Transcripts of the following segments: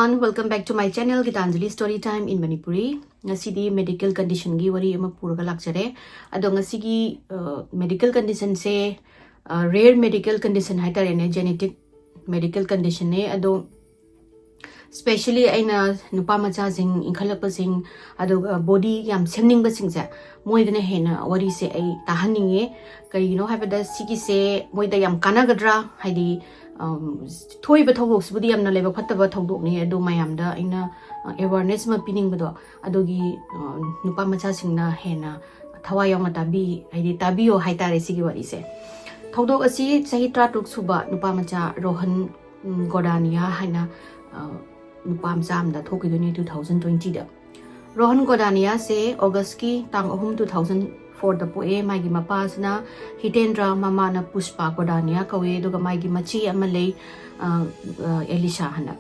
everyone, welcome back to my channel Gitanjali Story Time in Manipuri. Ngasi medical condition gi wari ama puraga lakjare. Ado ngasi gi medical condition se rare medical condition haitare ne genetic medical condition ne ado especially aina nupamacha sing inkhalakpa sing ado body yam semningba sing se moidana hena wari se ai tahaninge karino habada sigi se moida yam kanagadra haidi Toy but hobos, Buddhi am Naleva Patava Tobo near do Mayamda in a awareness ma pinning bedo Adogi Nupamacha singna hena Tawayama tabi, I did tabio haitare sigi what he say. Todo a sea, Sahitra took suba, Nupamacha, Rohan Godania, Hina Nupam Sam that Tokiduni 2020. Rohan Godania say Augusti Tang Hum 2000. For the poe Magi Mapasna, Hitendra Mamana Puspa Godania, Kawe, Doga Magi Machi, Amalay, Elisha Hana.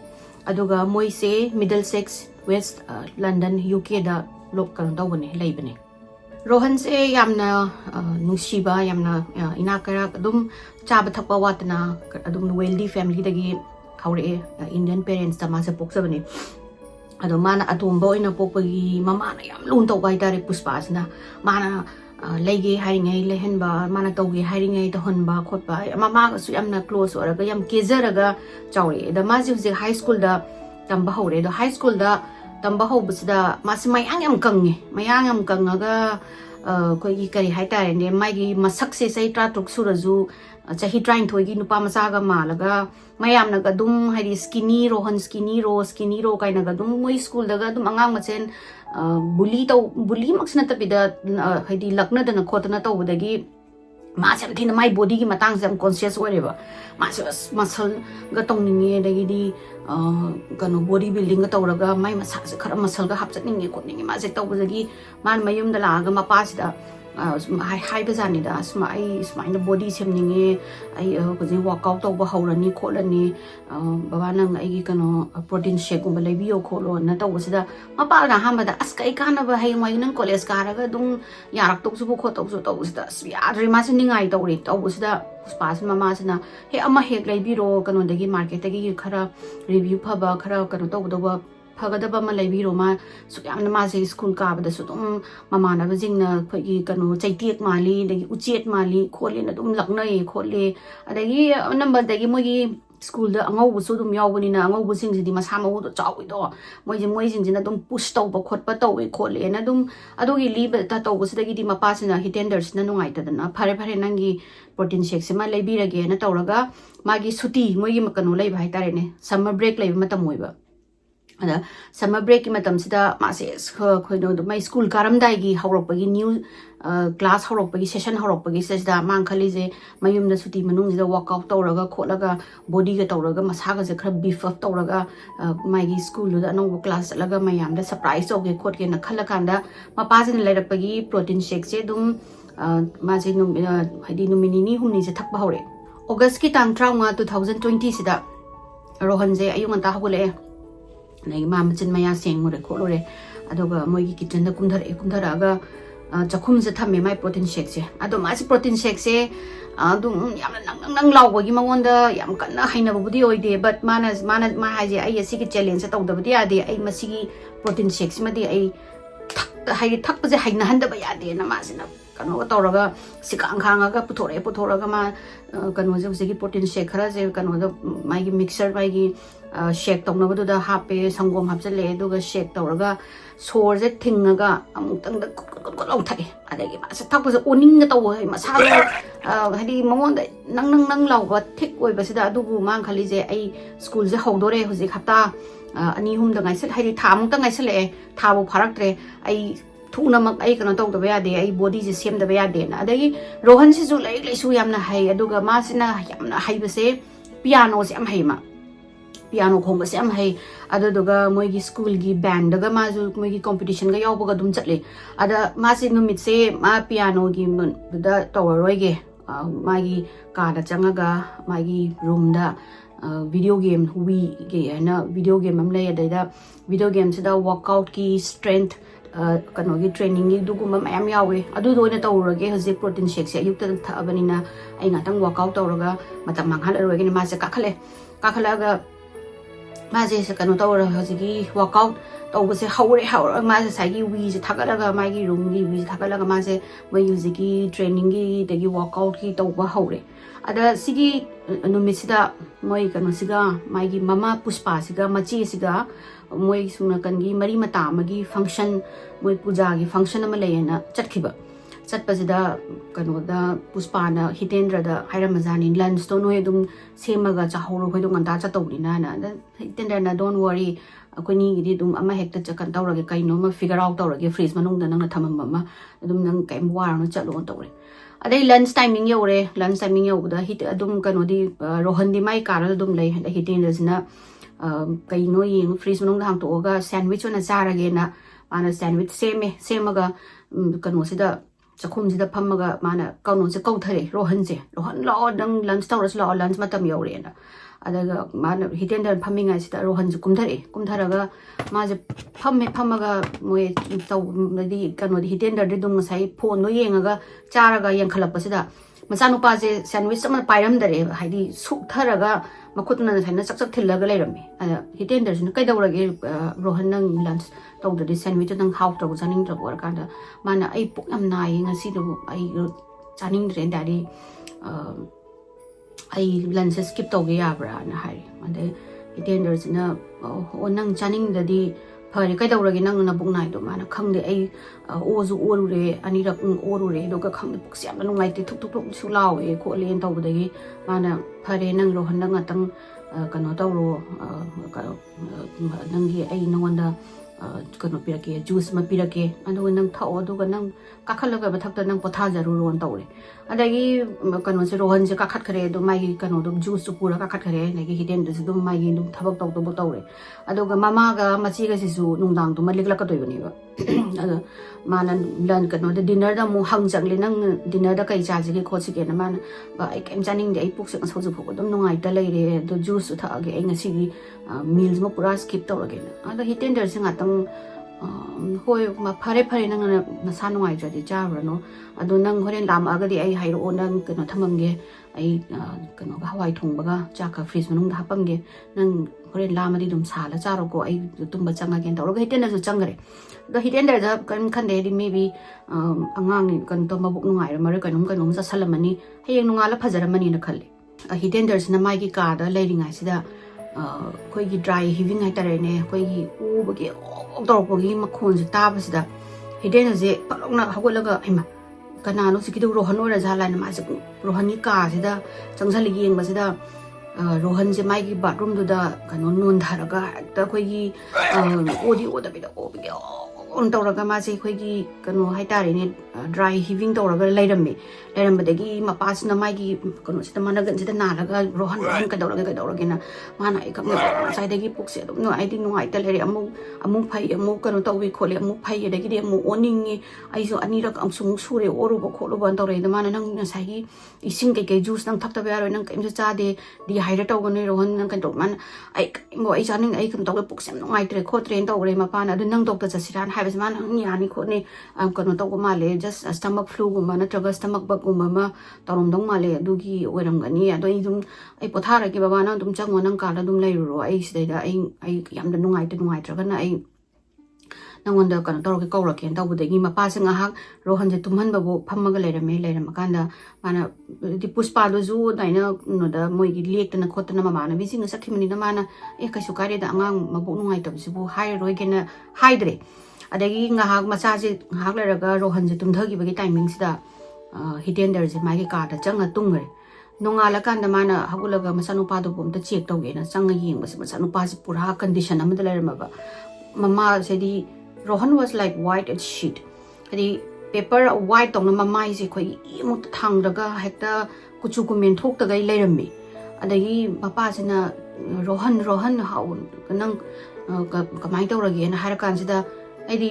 Adoga Moise, Middlesex, West London, UK, the local Dogane, Labane. Rohan say Yamna Nushiba, Yamna Inakara, Adum Chabatapa Watana, Adum wealthy family, the game, Kaure, Indian parents, the Masa Poksabane. Adomana Atombo in a Popogi, Mamana Yam Lunto Waitari Puspasna, Mana. Legi hiring a lehenba, manatogi hiring a honba, kotba, mamma, Suyamna close or a yam kizeraga, Chauri. The massive the high school da Tambahore, the high school da Tambahobus da Masimai Angam Kangi, my Angam Kangaga, Koikari Haita, and the Magi Masakse Saitra took Surazu, Chahi trying to again Pamasaga Malaga, Mayamnaga Dum, Hadi skinny, Rohan skinny ro, Kainagadum, my school, the Gadum Angamasen. Bully max na tapida hadi lakna da na kota na to dagi masam thina my body gi matang sam conscious whatever mas muscle ga tong ninge dagi di kano body building ga tawraga mai masa khara muscle ga hapchat ninge ko ninge ma se taw dagi man mayum da la ga mapas da high bazani da smai body semninge ai ko je workout to ba hawrani kholani baba nang ai kano protein shake ko balai bio kholo na to sida mapa na hamada askai kana ba hay mai nang college karaga dum yarak tok su ko tok su to sida sya ma siningai to ri to sida spas mama sina he ama he lai biro kano dagi market dagi khara review phaba khara kano to do Pagadaba Malabi Roma, so Yamnamazi school cab, the Sudum, Mamana Vizina, Kano, Chaitiat Mali, the Uchiet Mali, Colin, Adum Lakna, Cole, and the year number the Gimogi school, the Ango Sudum Yawin, Ango was in the Masamo, the Chow door, Moising in a dum pushed over Kotpato, Cole, and Adogi leave that was the Gidima Passina, he tenders Nanuita, and a Paraparanangi, protein shakes, my labir again, a Toraga, Magi Suti, Moyi Macano Lab Hitarene, summer break lave Matamoiba. Summer break matamsida mases my school karamdaigi hauropagi new class hauropagi session hauropagi says da mankhalize mayum da suti manung da workout tawraga kholaga body ga tawraga masaga je khra beef up tawraga my school da no class laga mayam da surprise oge khot ke na khala kanda mapajin lairapagi protein shake se dum maji num hadi numinini humni je thakba hore August ki tang 2020 sida Rohan je ayung anta hagule Nay mamachin maya sing or a colore, Adoga Mogi kitchen the Kundaraga, Jacums tame my protein shakes. Adomas protein shakes, Adum Yam Law, Yamawanda, Yamkana, Hinabudio, but manas mahazi, I see challenge at all the dia, I must see protein shakes, Madi, I tuck the Hainanda Bayadi and a masina. Kanotoraga, Sikangaga, Putoragama, Kanozi protein shakers, Kano, my mixer, my shake Tonga the happy, Sangom Hapsale, Doga shake Toraga, swords at Tingaga, among the long tie. I think top was owning the tower, must have Hadi Mon, Nang Law, but take away Basida Dubu Mankalize, a school's a hodore, who's a hata, any whom the I said, Hadi Tam, I say, Tabo Paraktre, I. Tunamak ay kana tawda ba yade ay body je sem da ba yade na adagi Rohan si su lai su yamna hay aduga masina yamna hay base piano se am hay ma piano khong se am hay aduga moigi school gi band daga mazu moigi competition ga yaw ga dum chatle ada masi numit se ma piano gi mun da tawroi ge magi ka da changaga magi room da video game we ge na video game am lay da video game se da workout ki strength Kanogi training duguma mayam yawe adu doina tawrage hoje protein shake se ayukta thabanina ai ngatang workout tawraga matam manghal roge ni ma se kakhale kakhalaga माजे से कनो तौर हजिगी workout तौबसे हौरे हौर माजे साइगी we से थागलगा मागी room गी we थागलगा माजे मै युजिगी ट्रेनिंग गी देगी वर्कआउट की तौबा हौरे अदा सिगी नुमिसिदा मै कनो सिगा मागी ममा पुष्पा सिगा मची सिगा मै सुना कनगी मरी मता मगी फंक्शन मै पूजा गी फंक्शन अमा लेना चटखिबा चटपसिदा कनोदा पुष्पाना हितेंद्रदा हाइरमजानी लंच तो नोय दुम सेमगा चाहौरो होय दुम अंता चतौनिना ना हितेंद्रना डोंट वरी अकोनी गिदी दुम अमा हेक्ता चकन तौरगे कइनो म फिगर आउट तौरगे फ्रिज मनोंग नंगना थमम दुम नंग कैम वारनो चलो तौरे अदे lunch timing you're lunch timing यौबदा हित दुम कनोदी रोहन दी माई कार दुम लै हितेंद्रजना कइनो येंग फ्रिज मनोंग हांगतोगा सैंडविच ओना चारगे ना माना सैंडविच सेमगा कनोसिदा चखुमसिदा फम्मगा माना कौनोसे कौथरे रोहन लाओ नंग लंच तौरस लाओ लंच मतम यौरेना अदगा माना हितेंद्र फम्मिंगा सिदा रोहन कुमथरगा माजे फम्मगा मोय तौदी कनोदी हितेंद्र दे दुम साइ फोन नो येंगा चारगा यंखलपसिदा मचानुपाजे सैंडविच अमा पाइरमदरे हाइदी सुखथरगा मखुतना साइना चकचक थिल्लगा लेरमे अदा हितेंद्र सिना कैदौरगे रोहन नंग लंच तौददि सैंडविच नंग हाउ तौ जानिंग तौर कांदा माना आई पुक यम नाइ ngasidu ai जानिंग द्रे दादी आई लंच स्किप तौगे याब्रा ना हाइ अदे हितेंद्र सिना ओ नंग जानिंग ददि फरे कैदौरगे नंग ना बुक नाइदो माना खंगदे आई ओजु ओरुरे अनिरक ओरुरे दोगा खंगदे पुक्स याम नुंगाइते थुक थुक थुक सुलावे खोले तौबदगी माना फरे नंग रोहन नंग अतंग कनो तौरो नंगी आई नंगोंदा कनो पिरके जूस म पिरके अदो नंग थाओ अदुगा नंग काखलगा बथक्ता नंग पोथाजरु रोन तौरे अदगी कनो से रोहन से काखत खरे दो मागी कनो दो जूस सु पूरा काखत खरे नगी हितेंद्र से दो मागी दो थबक तौ तौरे अदुगा मामागा मचीगा सिसु नुंदांग दो मलिकलक दोयबनेबा अदो माना लन कनो दे डिनर दा मु हंग जंगले नंग डिनर दा कै चाजिगे खोसिगे ना माना बा आई केम जानिंग दे आई पुक्स सौजु फोको दम नुंगाइता लेरे दो जूस सु थागे आई ngasiगी मील्स म पूरा स्किप तौरगे ना अदो हितेंद्र से ngатang होय फरे फरे नंग नसा नुंगाइद्रदि चाब्रनो अदो नंग होरेन लामअगदि आई हाइरो नंग कनो थममगे आई कनो हवाई थोंबगा चाका फ्रिज मनंग हापमगे नंग होरेन लामदि दुम साला चारोको आई तुम्बा चंगागे तौरगा हितेंद्र जो चंगरे द हितेंद्र ज कन खंदे दि मेबी अंगांग कन तो मबुक नुंगाइर मरे कनोम चसलमनी हेयंग नुंगाला फजरमनी न खल्ले हितेंद्र सिना मागी कारदा लेरिंगाइ सिदा कोई ड्राई हिविंग हाइतरेने कोई उबगे तौरपगी मखोन से ताबसिदा हितेंद्र जे पलौना हगोलगा इमा कनानो सिकिदो रोहन ओरा झालाना मासे रोहन की कासिदा चंगसल येंगबसिदा रोहन से मागी बाथरूम दुदा कनो नोंधारगा हेक्ता कोई ओदी ओदबिदा ओबगे on tawraga mase khoigi kanu haitare dry heaving tawraga leirambe ma pas na mai gi kanu sita managan sita nalaga rohan ka dawraga na mana ikam sai degi pukse dum no I think no ai talere amu phai amu kanu tawi khole amu phai degi de amu oning ai so ani rak am sung sure oru ba kholo ban tawre da mana nang na sai gi ising ke juice nang thak ta ba ro nang kem cha de dehydrate tawgani rohan nang kan to man ai mo ai chaning ai kam tawge puksem no ai tre kho train tawre ma pa na du nang doctor chasiran हाइबस मान यानी खोने कनो तौग माले just stomach flu गुमा नत्रगा stomach bug गुमा मा तौरमदों माले दुगी ओरमगनी अदो इदुम आई पोथारगे बाबाना दुम चंगो नंग काला दुम लेरो आई सिदैदा आई यामदा नुंगाइत्रगना आई नंगोंदा कनो तौरगे कौरके तौबदगी मपा से ngahak रोहन जे तुमहन बाबो फम्मगा लेरमकांदा माना दि पुष्पा दोजु दाइना नोदा मोइगी लेक्तना खोतना मामाना बिसिंग सखिमनिना माना ए कैसु कारेदा अंगांग मबो नुंगाइतबसिबो high रोइगेना हाइद्रे अदगी ngahak macha je ngahak leraga rohan je tumthagi bagi timing sida hitender je magi ka da changa tungre nongala kan da mana hagulaga masanupa do bom ta check tawge na changa yeng bas masanupa je pura condition am da lerma ba mama se di rohan was like white as sheet adi paper white tong na mama je khoi imu thang daga hekta kuchu kumen thok ta gai lermi adagi papa je na rohan how nang kamai tawrage na har kan sida aidi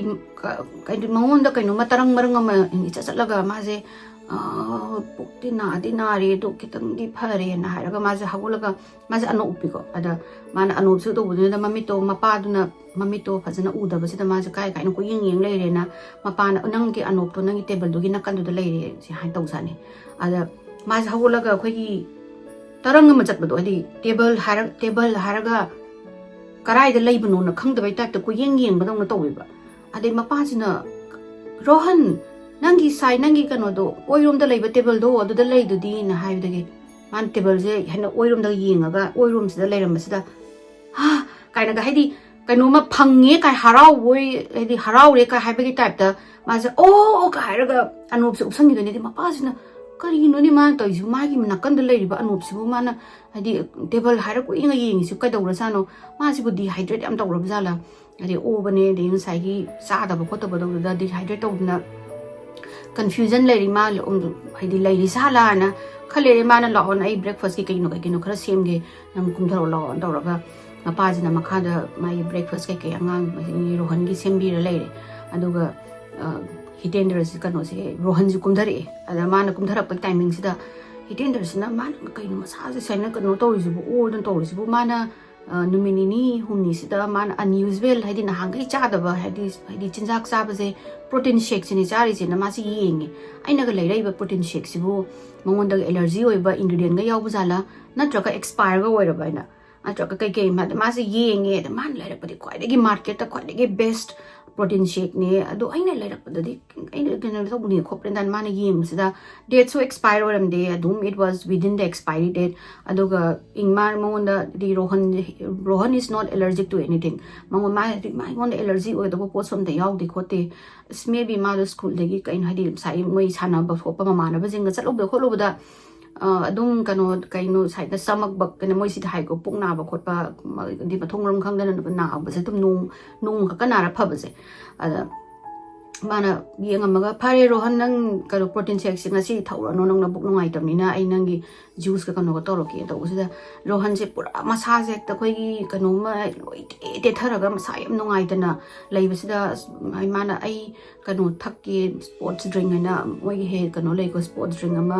mangonda kaino matarang marangama icha chatlaga maje pukti na re do kitang di phare na haraga maje hagulaga maje ano upiko ada mana ano su do buduna mamito mapa duna mamito phajana udaba sida maje kai no ko yeng leire na mapa na nang ki ano to nang table do gi nakan do leire si hai tau sane ada maje hagulaga khoi tarang ma chatbado adi table haraga ꯀꯔꯥꯏꯗ ꯂꯩꯕꯅꯣꯅ ꯈꯪꯗꯕꯩ ꯇꯥꯏꯞꯇ ꯀꯣꯌꯦꯡ ꯌꯦꯡꯕꯗꯧꯅ ꯇꯧꯋꯦꯕ ꯑꯗꯩ ꯃꯄꯥꯁꯤꯅ ꯔꯣꯍꯟ ꯅꯪꯒꯤ ꯁꯥꯏ ꯅꯪꯒꯤ ꯀꯩꯅꯣꯗꯣ ꯑꯣꯏꯔꯣꯝꯗ ꯂꯩꯕ ꯇꯦꯕꯜꯗꯣ ꯑꯗꯨꯗ ꯂꯩꯗꯨꯗꯤꯅ ꯍꯥꯏꯕꯗꯒꯤ ꯃꯥꯅ ꯇꯦꯕꯜꯁꯦ ꯍꯦꯟꯅ ꯑꯣꯏꯔꯣꯝꯗ ꯌꯦꯡꯉꯒ ꯑꯣꯏꯔꯣꯝꯁꯤꯗ ꯂꯩꯔꯝꯕꯁꯤꯗ ꯍꯥ ꯀꯥꯏꯅꯒ ꯍꯥꯏꯗꯤ ꯀꯩꯅꯣꯃ ꯐꯪꯉꯦ ꯀꯥꯏ ꯍꯔꯥꯎꯕꯣꯏ ꯍꯥꯏꯗꯤ ꯍꯔꯥꯎꯔꯦ ꯀꯥꯏ ꯍꯥꯏꯕꯒꯤ ꯇꯥꯏꯞꯇ ꯃꯥꯁꯦ ꯑꯣ ꯀꯥꯏ ꯍꯥꯏꯔꯒ ꯑꯅꯣꯞꯁꯦ ꯎꯞꯁꯟꯈꯤꯗꯣꯏꯅꯦꯗꯤ ꯃꯄꯥꯁꯤꯅ ꯀꯔꯤꯅꯣꯅꯦ ꯃꯥꯅ ꯇꯧꯔꯤꯁꯤꯕꯨ ꯃꯥꯒꯤ ꯅꯥꯀꯟꯗ ꯂꯩꯔꯤꯕ ꯑꯅꯣꯞꯁꯤꯕꯨ ꯃꯥꯅ ꯍꯥꯏꯗꯤ ꯇꯦꯕꯜ ꯍꯥꯏꯔ ꯀꯨꯏꯅ ꯌꯦꯡꯉꯤꯁꯤꯕꯨ ꯀꯩꯗꯧꯔꯖꯥꯠꯅꯣ ꯃꯥꯁꯤꯕꯨ ꯗꯤꯍꯥꯏꯗ꯭ꯔꯦꯠ ꯌꯥꯝ ꯇꯧꯔꯕꯖꯥꯠꯂꯥ ꯑꯗꯩ ꯑꯣꯕꯅꯦ ꯑꯗꯩ ꯉꯁꯥꯏꯒꯤ ꯆꯥꯗꯕ ꯈꯣꯠꯇꯕꯗꯧꯗꯨꯗ ꯗꯤꯍꯥꯏꯗ꯭ꯔꯦꯠ ꯇꯧꯗꯅ ꯀꯟꯐ꯭ꯌꯨꯖꯟ ꯂꯩꯔꯤ ꯃꯥ ꯍꯥꯏꯗꯤ ꯂꯩꯔꯤ ꯖꯥꯠꯂꯥꯅ ꯈꯜꯂꯦ ꯃꯥꯅ ꯂꯥꯛꯑꯣꯅ ꯑꯩ ꯕ꯭ꯔꯦꯛꯐꯥꯁꯀꯤ ꯀꯩꯅꯣ ꯈꯔ ꯁꯦꯝꯒꯦ ꯅꯪ ꯀꯨꯝꯊꯔꯛꯑꯣ ꯂꯥꯛꯑꯣꯅ ꯇꯧꯔꯒ ꯃꯄꯥꯁꯤꯅ ꯃꯈꯥꯗ ꯃꯥꯒꯤ ꯕ꯭ꯔꯦꯛꯐꯥꯁ ꯀꯩꯀꯩ ꯑꯉꯥꯡ ꯔꯣꯍꯟꯒꯤ ꯁꯦꯝꯕꯤꯔ ꯂꯩꯔꯦ ꯑꯗꯨꯒ ꯍꯤꯇꯦꯟꯗ꯭ꯔꯁꯤ ꯀꯩꯅꯣꯁꯦ ꯔꯣꯍꯟꯁꯤ ꯀꯨꯝꯊꯔꯛꯑꯦ ꯑꯗ ꯃꯥꯅ ꯀꯨꯝꯊꯔꯛꯄꯒꯤ ꯇꯥꯏꯃꯤꯡꯁꯤꯗ ꯍꯤꯇꯦꯟꯗ꯭ꯔꯁꯤꯅ ꯃꯥꯅ ꯀꯩꯅꯣ ꯃꯁꯥꯁꯦ ꯁꯨꯃꯥꯏꯅ ꯀꯩꯅꯣ ꯇꯧꯔꯤꯁꯤꯕꯨ ꯑꯣꯔꯗꯅ ꯇꯧꯔꯤꯁꯤꯕꯨ ꯃꯥꯅ ꯅꯨꯃꯤꯠ ꯅꯤꯅꯤ ꯍꯨꯝꯅꯤꯁꯤꯗ ꯃꯥꯅ ꯑꯟꯌꯨꯖꯨꯋꯦꯜ ꯍꯥꯏꯗꯤ ꯅꯍꯥꯟꯈꯩ ꯆꯥꯗꯕ ꯍꯥꯏꯗꯤ ꯆꯤꯟꯖꯥꯛ ꯆꯥꯕꯁꯦ ꯄ꯭ꯔꯣꯇꯤꯟ शेꯛꯁꯤꯅꯤ ꯆꯥꯔꯤꯁꯦꯅ ꯃꯥꯁꯤ ꯌꯦꯡꯉꯦ ꯑꯩꯅꯒ ꯂꯩꯔꯛꯏꯕ ꯄ꯭ꯔꯣꯇꯤꯟ शेꯛꯁꯤꯕꯨ ꯃꯉꯣꯟꯗ ꯑꯦꯂꯔꯖꯤ ꯑꯣꯏꯕ ꯏꯟꯒ꯭ꯔꯤꯗꯤꯌꯦꯟꯒ ꯌꯥꯎꯕ ꯖꯥꯠꯂꯥ ꯅꯠꯇ꯭ꯔꯒ ꯑꯦꯛꯁꯄꯥꯌꯔꯒ ꯑꯣꯏꯔꯕ ꯍꯥꯏꯅ ꯅꯠꯇ꯭ꯔꯒ ꯀꯩꯀꯩ मासे येंगे अद मान लेरपदि ख्वाइदगी मार्केट ख्वाइदगी बेस्ट प्रोटीन शेक ने अदो अइना लेरपदि अइना कने तौबनि खोप्रेन दान माने येंगसिदा डेट सो एक्सपायर ओरमदे अदुम it was within the expiry date अदुगा इंगमा मंगोंदा दि Rohan is not allergic to anything मंगो माइगोंदा एलर्जी ओइदबो पोसोमदे यावदि खोते मे बी मा स्कूल दगी कइन हादि साइ मोइ सानाबा खोपा मामानबा जिंगा चलोबदा खोलोबदा अदुम कनो साइड समक बक कने मोइ सिदा हाइको पुक नाबा खोपा दि मथोंगरम खंगदन नाबसे तुम नोंग खकनारा फबसे अदा माना येंगमगा फारे रोहन नंग कनो प्रोटीन शेक सिंगसी थौरनो नंगना बुक नुंगाइतमनिना आई नंगी ज्यूस का कनो तौरके तौबसिदा रोहन से पूरा मसा से एकता खोइगी कनो मा लोइते ते थरगा मसा यम नुंगाइतना लैबसिदा आई माना आई कनो थक्के स्पोर्ट्स ड्रिंक हैना मोइगी हे कनो लैको स्पोर्ट्स ड्रिंक अमा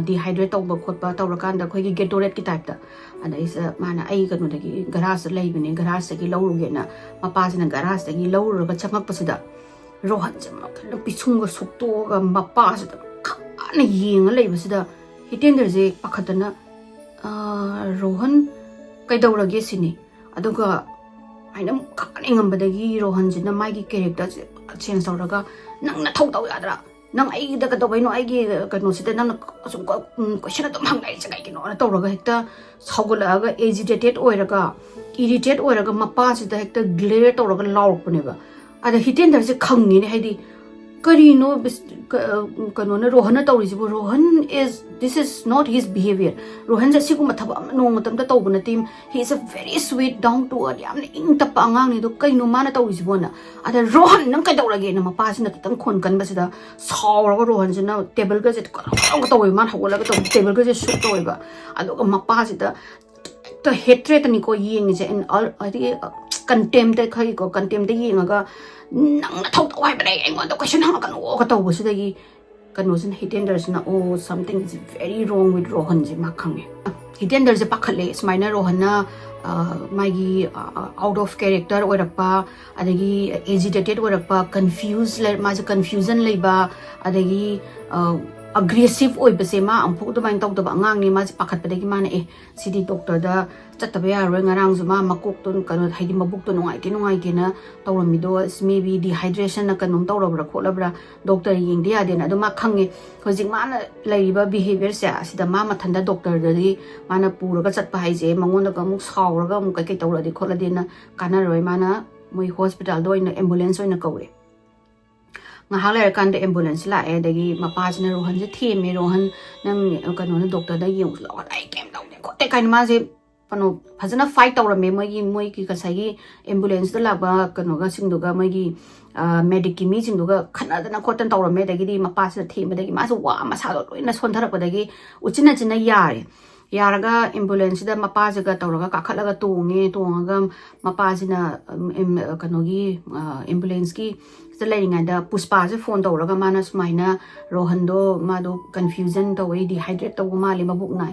डिहाइड्रेट तौबा खोपा तौरकांदा खोइगी गेटोरेट की टाइपता अदैसा माना आई कनोदगी गरास लैबने गरास दगी लौरुगेना मपासिना गरास दगी लौरुगा चंगकपसिदा रोहन से मखन पिछुंग सुक्तोगा मपासिदा खाना येंगा लैबसिदा हितेंद्रजे पखतना रोहन कैदौरगे सिनी अदुगा आइना खाना ngambadagi रोहन जिना माइगी कैरेक्टर से चेंज तौरगा नंगना थौतौ यादरा नंग आई दगा दबाइनो आइगी कनो सिदा नंग असुम क्वेश्चन अदुम हंगाइ जगाइ किनो ना तौरगा हेक्ता सौगलागा एजिटेटेड ओइरगा इरिटेट ओइरगा मपासिदा हेक्ता ग्लेयर तौरगा लाउरपनेबा अदा हितेंद्र से खंगिने हाइदी करीनो कनो न रोहन तौरिजिबो Rohan is this is not his behaviour Rohan से सिगु मथब नोंग मतम तौबन टीम he is a very sweet down to earth यामने इंग तप अंगांग नि दो कइनो माना तौरिजिबो ना अदा रोहन नंग कैदौरगे न मपासिना खितम खोन कनबसिदा सावरगा रोहन जिना टेबल ग जे करो तौइ मान हवलगा तौ टेबल ग जे सुक तौइबा अदो मपासिदा तो हेट्रेट नि को येंग जे इन अदि कंटेम्ट खै को कंटेम्ट येंगा नंग थौ थौ हाइ बने एंगोंदा क्वेश्चन हंगा कनो का तौबसिदगी कनोसिन हितेंद्रसिना oh something is very wrong with Rohan जे मा खंगे हितेंद्र जे पाखले स्माइना रोहनना मागी आउट ऑफ कैरेक्टर ओरपा अदगी एजिटेटेड ओरपा कंफ्यूज माजे कंफ्यूजन लेबा अदगी अग्रेसिव ओइबसे मा अम्फु दुमाइन तौदबा अंगांगनि माजे पाखतपदगी माने ए सिदी डॉक्टर दा चतबा यारोय ngarang juma makok ton kano haidi mabuk to nungai te na tawramido maybe dehydration na kanom tawrabra kholabra doctor yeng dia de na aduma khange hojik mana laiba behavior se asida ma mathanda doctor dadi mana puraga chatpa haije mangon da kamuk sawraga mu kai tawradi kholade na kana roi mana moi hospital do ina ambulance oina kaure ngahak le kan de ambulance la e dagi mapasina rohan je theme rohan nang kano na doctor da yeng lo ai kem daw de khote kan ma je पनो फजना fight तौरमे मोई कसाई ambulance लाबा कनोगा सिंगदुगा मोई medic की मी सिंगदुगा खनादना खोटन तौरमे दगी मपास थेमदगी मास वा मसादो लोइना सोंथरपदगी उचिना चिना यारे यारगा एम्बुलेंस दा मपाजगा तौरगा काखलगा तोंगा मपाजिना कनोगी एम्बुलेंस की लैरिङाइदा पुष्पासे फोन तौरगा माना सुमाइना रोहनदो मादो कन्फ्युजन तौइ डिहाइड्रेट तौबा माले मबुक नाइ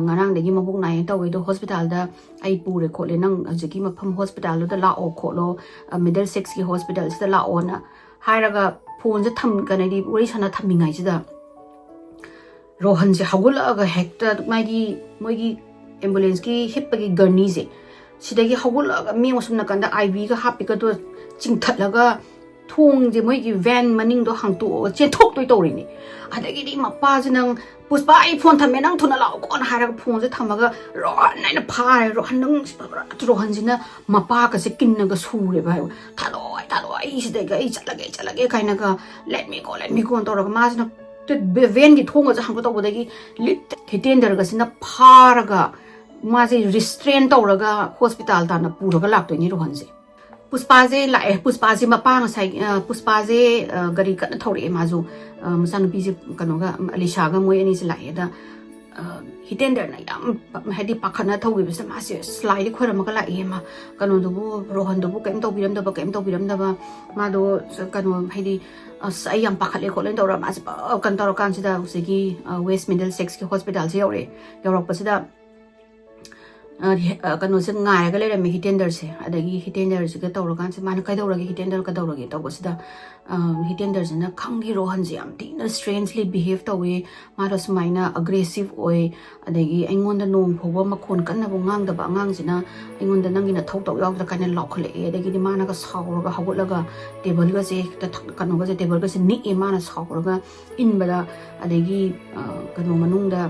ngarangdagi mabuk nai tawai do hospital da ai pure khole nang ajiki mafam hospital da la o kholo middle sex ki hospital da la o na hairaga phone je tham kanadi uri sana thamingai ji da rohan je hagula ga hekta moigi ambulance ki hippa ki garni je सिदगी हगुलगा मेंग Sumana कंदा ivy का हापिका तो चिंगथलगा थोंग जे मोइगी van मनिंग दो हांगतो चेथोक तोय तोरिनी अदगी दी MAPPA नंग पुष्पा आई phone थमे नंग थुना लाओ कोन हारगा phone से थमगा रोहन नाइना फारे रोहन नंग रोहन जिना मप्पा का से किन्नगा सूरे भाई थालोय सिदगा आई चलगे काइनागा लेट मी गो तोरगा माजना वेन की थोंगा जा हांगो तोबदगी लिट हिटेंडरगा सिना फारगा माजे रिस्ट्रेन तौरगा हॉस्पिटल ताना पुरगा लाक्तोयनी रोहन से पुष्पाजे लाए पुष्पाजे मपांग साइ पुष्पाजे गरी कन थौरे माजु मसानुपी जे कनोगा अलिशागा मोय अनि से लाए दा हिटेंडर ना याम हेदी पाखना थौगे बिस मासे स्लाइड खोरमगा लाए मा कनो दुबु रोहन दुबु केम तौबिरम दबा मादो कनो हेदी अस याम पाखले खोलेन तौरा मासे कन तौरा कानसिदा उसेगी वेस्ट मिडल सेक्स के हॉस्पिटल से यौरे यौरपसिदा कनो से गायगा लेरमे हिटेंडर से अदगी हिटेंडर से तौरकान से माना कदौरगे हिटेंडर कदौरगे तौबसिदा हिटेंडर से खंगी रोहन से याम तीना स्ट्रेंजली बिहेव तौवे मारो सुमाइना अग्रेसिव ओय अदगी अइंगोंदा नोंग फोबो मखोन कन्नबो गांगदबा आंगांगसिना अइंगोंदा नंगिना थौतौ यावदा काने लाखले अदगी माना का सावरगा हगुलगा टेबल गा से कनोगा से टेबल गा से नि माना सावरगा इनबदा अदगी कनो मनुंगदा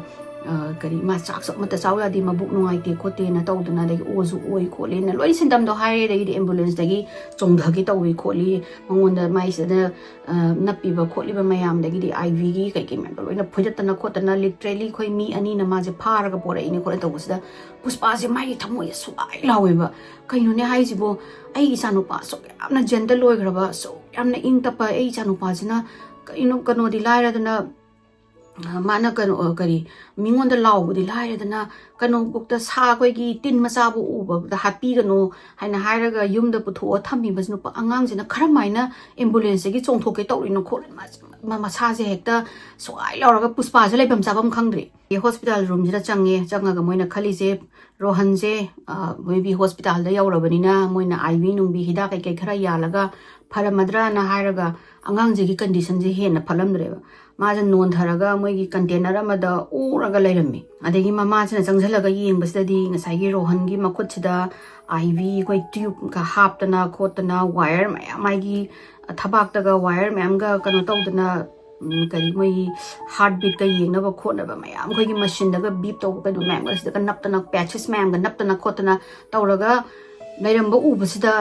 करी मा चाक सक मत चाव यादी मबुक नुंगाइते खोते न तौदना दगी ओजु ओइ खोले न लोइ सिंदम दो हाय दगी एम्बुलेंस दगी चोंधगी तौइ खोली मंगोंदा माइसदा नपीबा खोलीबा मयाम दगी आईवी गी कई मेम लोइना फुजतना खोतना लिटरली खोइ मी अनि न माजे फारगा पोरैने खोले तौबसदा पुष्पा से माइ थमोय सुआइ लावेबा कइनुने हाइजिबो आई इसानुपा सो यामना जेंटल लोइग्रबा सो यामना इंगतपा आई इसानुपा सिना कइनु कनोदि लाइरादना माना कनो करी मिंगोंदा लाउबुदि लाइरेदना कनो बुक्ता सा कोइगी तिन मचाबु उबदा हापीगनो हाइना हाइरगा युमदा पुथो थम्मिबस नुपा अंगांगजिना खरमाइना एम्बुलेंस गी चोंथोके तौरिनो खोल मसाजे हेक्ता सोआइ लाउरगा पुष्पाजे लेबम चाबम खंद्रि ये हॉस्पिटल रूम जिदा चंगागा मोइना खलीजे रोहन जे मोइबी हॉस्पिटल दा यौरबनिना मोइना आईवी नुंबी हिदा कई खरा यालगा फरमद्रा ना हाइरगा अंगांगजिगी कंडीशन जे हेना फलमद्रेबा माजन नोंधरगा मोइगी कंटेनर अमदा उरगा लेरम्मी अदगी ममाजना चंगझलगा येंबसददी ngसाइगी रोहनगी मखुतसिदा आईवी कोइ ट्यूब का हापतना खोतना वायर माइगी थबाक्तगा वायर मैमगा कनो तौदना करी मोइगी हार्ट बीट का येंगनबा खोनबा मयाम खोइगी मशीनदगा बीप तौब कदु मैमगा सिदा नपतना पैचेस मैमगा नपतना खोतना तौरगा लेरम्बा उबसिदा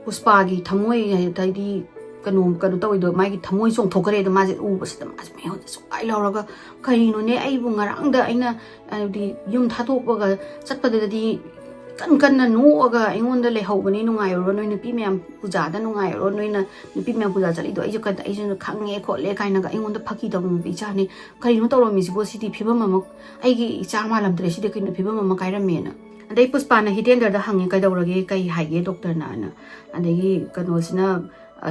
पुष्पागी थमोय हाइदी कनो तौइदो माइगी थमोय चोंथोकरे दो माजे उबसिदा माजे मेहोद सुआइ लाउरगा करिनोने आइबु ngaraंगदा आइना दि युम थाथोपगा चटपददि कन्ना नोगा अइंगोंदा लेहौबनि नुंगाइरो नोइ नुपी म्याम पूजादा नुंगाइरो नोइना नुपी म्याम पूजा चलिदो आइजो कद आइजो खंगे खोले काइनागा अइंगोंदा फकी दम बिचाने करिनो तौरमिसिबो सिदि फिबम अमक आइगी इचा मालमद्रे सिदि किनो फिबम अमक काइरमेना अदई पुष्पाना हिटेंडरदा हंगे कदौरगे कई हाइगे डॉक्टर ना अदगी कनोसिना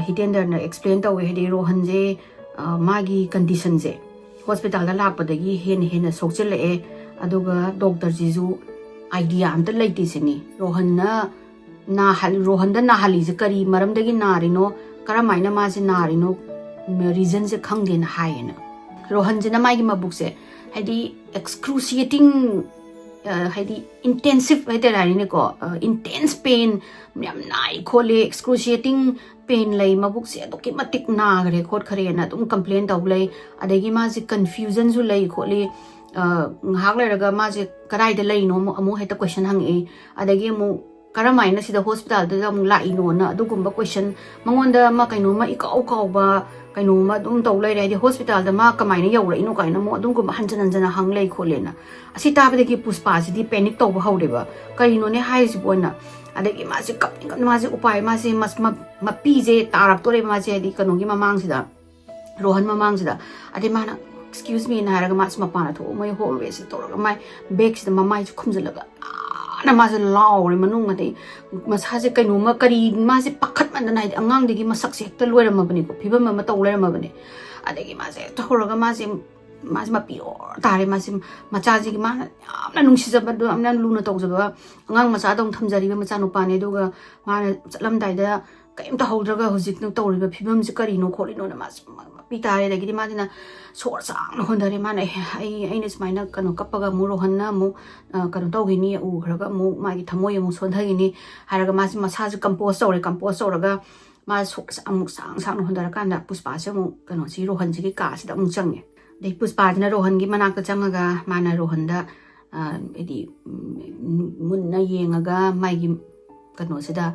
हिटेंडर ना एक्सप्लेन तौवे हेदि रोहन जे मागी कंडीशन जे हॉस्पिटल दा लापदगी हेन सोचलए अदुगा डॉक्टर जीजु आइडिया अंत लेते सिनी रोहन दा नाहली जे करी मरमदगी नारिनो करमाइना माजे नारिनो रीजन से खंगदेन हायना रोहन जे ना मागी मबुक से हेदि एक्सक्रूसिएटिंग हाइदी इंटेंसिव हाइदरारिने को इंटेंस पेन म्याम नाइ खोले एक्सक्रूसिएटिंग पेन लई मबुक से अदोके मतिक नागरे खोट खरेना तुम कंप्लेन तौले अदगी माजे कंफ्यूजन जु लई खोले ngahak leraga maje karai da leino amu heta question hangi adagi amu karamaina sida hospital da amu laino na adugumba question mangonda ma kaino ma ikau ba kaino ma dum tau lai rai hospital da ma kamaina yaura ino kaina mo adugumba hanjana hang lei kholena asi tabadagi puspa sidi panic tau ba haureba kaino ne haisi boina adagi maje kap maje upai maje mas ma pije tarak tore maje di kanogi mamang sida rohan mamang sida ade mana excuse me na haraga mas mapana tho mai hallway se toraga mai bag se mamai chu khumjalaga na ma se laure manung ade masaje kaino ma kari ma se pakhat man na angang degi masak se hekta loira ma bani ko phibam ma tawlera ma bani adegi ma se thoraga ma se ma pior tare ma se machaji gi ma amna nungsi jaba do amna luna tawjaba angang macha dong thamjari ba macha no pane doga ma chalam dai da kaim ta hodraga hojik no tawriba phibam se kari no kholino na ma ꯄꯤ ꯇꯥꯔꯦ ꯑꯗꯒꯤꯗꯤ ꯃꯥꯁꯤꯅ ꯁꯣꯔ ꯁꯥꯡꯅ ꯍꯣꯟꯊꯔꯦ ꯃꯥꯅ ꯑꯩꯅ ꯁꯨꯃꯥꯏꯅ ꯀꯩꯅꯣ ꯀꯞꯄꯒ ꯑꯃꯨꯛ ꯔꯣꯍꯟꯅ ꯑꯃꯨꯛ ꯀꯩꯅꯣ ꯇꯧꯈꯤꯅꯤ ꯎꯈ꯭ꯔꯒ ꯑꯃꯨꯛ ꯃꯥꯒꯤ ꯊꯃꯣꯏ ꯑꯃꯨꯛ ꯁꯣꯟꯊꯈꯤꯅꯤ ꯍꯥꯏꯔꯒ ꯃꯥꯁꯤ ꯃꯁꯥꯁꯦ ꯀꯝꯄꯣꯁ ꯇꯧꯔꯒ ꯃꯥ ꯁꯣꯔꯁꯦ ꯑꯃꯨꯛ ꯁꯥꯡꯅ ꯍꯣꯟꯊꯔꯀꯥꯟꯗ ꯄꯨꯁꯄꯥꯁꯦ ꯑꯃꯨꯛ ꯀꯩꯅꯣꯁꯤ ꯔꯣꯍꯟꯁꯤꯒꯤ ꯀꯥꯁꯤꯗ ꯑꯃꯨꯛ ꯆꯪꯉꯦ ꯑꯗꯩ ꯄꯨꯁꯄꯥꯁꯤꯅ ꯔꯣꯍꯟꯒꯤ ꯃꯅꯥꯛꯇ ꯆꯪꯉꯒ ꯃꯥꯅ ꯔꯣꯍꯟꯗ ꯍꯥꯏꯗꯤ ꯃꯨꯟꯅ ꯌꯦꯡꯉꯒ ꯃꯥꯒꯤ ꯀꯩꯅꯣꯁꯤꯗ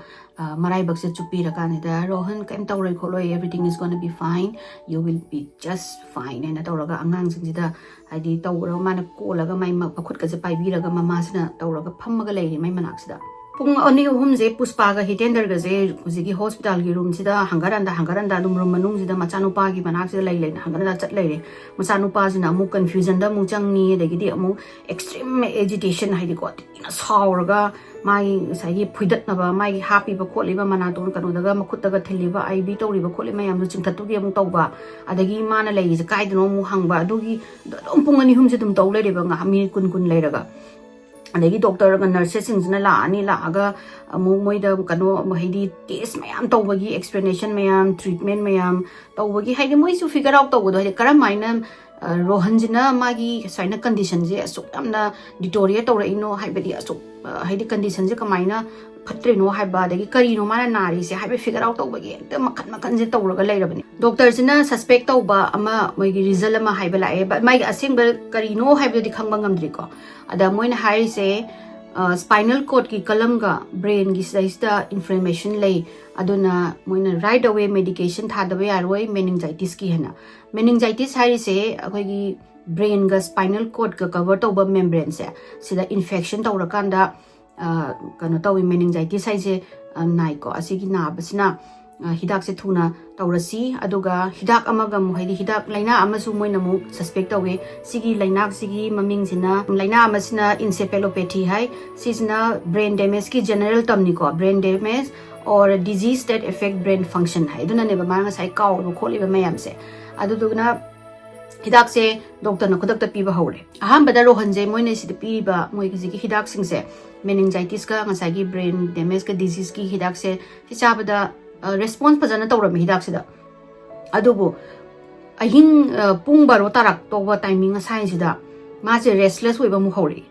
ꯃꯔꯥꯏꯕꯛꯁꯦ ꯆꯨꯞꯄꯤꯔꯀꯥꯟꯁꯤꯗ ꯔꯣꯍꯟ ꯀꯩꯝ ꯇꯧꯔꯣꯏ ꯈꯣꯠꯂꯣꯏ everything is gonna be fine you will be just fine ꯍꯥꯏꯅ ꯇꯧꯔꯒ ꯑꯉꯥꯡꯁꯤꯡꯁꯤꯗ ꯍꯥꯏꯗꯤ ꯇꯧꯔꯒ ꯃꯥꯅ ꯀꯣꯜꯂꯒ ꯃꯥꯏ ꯃꯈꯨꯠꯀꯁꯦ ꯄꯥꯏꯕꯤꯔꯒ ꯃꯃꯥꯁꯤꯅ ꯇꯧꯔꯒ ꯐꯝꯃꯒ ꯂꯩꯔꯤ ꯃꯥꯏ ꯃꯅꯥꯛꯁꯤꯗ ꯄꯨꯡ 2-3ꯁꯦ ꯄꯨꯁꯄꯥꯒ ꯍꯤꯇꯦꯟꯗꯔꯒꯁꯦ ꯍꯧꯖꯤꯛꯀꯤ ꯍꯣꯁꯄꯤꯇꯥꯜꯒꯤ ꯔꯨꯝꯁꯤꯗ ꯍꯪꯒꯠ ꯍꯟꯗꯥ ꯑꯗꯨꯝ ꯔꯨꯝ ꯃꯅꯨꯡꯁꯤꯗ ꯃꯆꯥꯅꯨꯄꯥꯒꯤ ꯃꯅꯥꯛꯁꯤꯗ ꯂꯩꯅ ꯍꯪꯒꯠ ꯍꯟꯗꯥ ꯆꯠ ꯂꯩꯔꯦ ꯃꯆꯥꯅꯨꯄꯥꯁꯤꯅ ꯑꯃꯨꯛ ꯀꯟꯐ꯭ꯌꯨꯖꯟꯗ ꯑꯃꯨꯛ ꯆꯪꯅꯤ ꯑꯗꯒꯤꯗꯤ ꯑꯃꯨꯛ ꯑꯦꯛꯁꯇ꯭रीम ꯑꯦꯖꯤꯇꯦꯁꯟ ꯍꯥꯏꯗꯤꯀꯣ ꯊꯤꯅ ꯁꯥꯎꯔꯒ ꯃꯥꯒꯤ ꯉꯁꯥꯏꯒꯤ ꯐꯨꯏꯗꯠꯅꯕ ꯃꯥꯒꯤ ꯍꯥꯞꯄꯤꯕ ꯈꯣꯠꯂꯤꯕ ꯃꯅꯥꯇꯣꯟ ꯀꯩꯅꯣꯗꯒ ꯃꯈꯨꯠꯇꯒ ꯊꯤꯜꯂꯤꯕ ꯑꯥꯏꯕꯤ ꯇꯧꯔꯤꯕ ꯈꯣꯠꯂꯤꯕ ꯃꯌꯥꯝꯗꯣ ꯆꯤꯡꯊꯠꯇꯨꯒꯤ ꯑꯃꯨꯛ ꯇꯧꯕ ꯑꯗꯒꯤ ꯃꯥꯅ ꯂꯩꯔꯤꯁꯦ ꯀꯥꯏꯗꯅꯣ ꯑꯃꯨꯛ ꯍꯪꯕ ꯑꯗꯨꯒꯤ ꯑꯗꯨꯝ ꯄꯨꯡ 2-3ꯁꯦ ꯑꯗꯨꯝ ꯇꯧ ꯂꯩꯔꯦꯕ ꯉꯥꯏꯍꯥꯛ ꯃꯤꯅꯤꯠ 10 ꯂꯩꯔꯒ ꯑꯗꯒꯤ ꯗꯣꯛꯇꯔꯒ ꯅꯔꯁꯦꯁꯁꯤꯡꯁꯤꯅ ꯂꯥꯛꯑꯒ ꯑꯃꯨꯛ ꯃꯣꯏꯗ ꯀꯩꯅꯣ ꯍꯥꯏꯗꯤ ꯇꯦꯁ ꯃꯌꯥꯝ ꯇꯧꯕꯒꯤ ꯑꯦꯛꯁꯄ꯭ꯂꯦꯅꯦꯁꯟ ꯃꯌꯥꯝ ꯇ꯭ꯔꯤꯠꯃꯦꯟ ꯃꯌꯥꯝ ꯇꯧꯕꯒꯤ ꯍꯥꯏꯗꯤ ꯃꯣꯏꯁꯨ ꯐꯤꯒꯔ ꯑꯥꯎꯠ ꯇꯧꯕꯗꯣ ꯍꯥꯏꯗꯤ ꯀꯔꯝꯍꯥꯏꯅ ꯔꯣꯍꯟꯁꯤꯅ ꯃꯥꯒꯤ ꯁꯨꯃꯥꯏꯅ ꯀꯟꯗꯤꯁꯟꯁꯦ ꯑꯁꯨꯛ ꯌꯥꯝꯅ ꯗꯤꯇꯣꯔꯤꯌꯦꯠ ꯇꯧꯔꯛꯏꯅꯣ ꯍꯥꯏꯕꯗꯤ ꯑꯁꯨꯛ ꯍꯥꯏꯗꯤ ꯀꯟꯗꯤꯁꯟꯁꯦ ꯀꯃꯥꯏꯅ ꯐꯠꯇ꯭ꯔꯤꯅꯣ ꯍꯥꯏꯕ ꯑꯗꯒꯤ ꯀꯔꯤꯅꯣ ꯃꯥꯅ ꯅꯥꯔꯤꯁꯦ ꯍꯥꯏꯕ ꯐꯤꯒꯔ ꯑꯥꯎꯠ ꯇꯧꯕꯒꯤ ꯍꯦꯛꯇ ꯃꯈꯟꯁꯦ ꯇꯧꯔꯒ ꯂꯩꯔꯕꯅꯤ ꯗꯣꯛꯇꯔꯁꯤꯅ ꯁꯁꯄꯦꯛ ꯇꯧꯕ ꯑꯃ ꯃꯣꯏꯒꯤ ꯔꯤꯖꯜ ꯑꯃ ꯍꯥꯏꯕ ꯂꯥꯛꯑꯦ ꯃꯥꯒꯤ ꯑꯁꯦꯡꯕ ꯀꯔꯤꯅꯣ ꯍꯥꯏꯕꯗꯨꯗꯤ ꯈꯪꯕ ꯉꯝꯗ꯭ꯔꯤꯀꯣ ꯑꯗ ꯃꯣꯏꯅ ꯍꯥꯏꯔꯤꯁꯦ स्पाइनल कोड की कलम का ब्रेन की सैसदा इन्फ्लेमेशन लई अदुना मोइना राइट अवे मेडिकेशन थादबे यारोय मेनिंजाइटिस की है ना मेनिंजाइटिस हाइसे अखोगी ब्रेन का स्पाइनल कोड का कवर तौब मेम्ब्रेन से सिदा इन्फेक्शन तौरकांदा कनो तौई मेनिंजाइटिस हाइसे नाइको असिगी नाबसिना हिदाक से थुना तौरसी अदुगा हिदाक अमगा मुहैदी हिदाक लाइना अमसु मोइना मु सस्पेक्ट तौवे सिगी लाइनाक सिगी ममिंगसिना लाइना अमसिना इंसेफेलोपैथी हाई सिजना ब्रेन डैमेज की जनरल टर्मनिको ब्रेन डैमेज और disease that affect brain function है दुना नेबा मांगा साइ काउ खोलिबा मयाम से अदुदुना हिदाक से डॉक्टर न खुदक पीबा हौरे अहमबदा रोहन जे मोइने सिद पीबा मोइ गिजिगी हिदाक सिंगसे मेनिंजाइटिस का ngsaigi ब्रेन डैमेज का डिजीज की हिदाक से चाबदा रेस्पॉन्स फजन तौरम हिदाक सिदा अदुबो अहिंग पुंग बारो तारक तोबा टाइमिंग साइन सिदा मासे रेस्टलेस ओइबा मु हौरे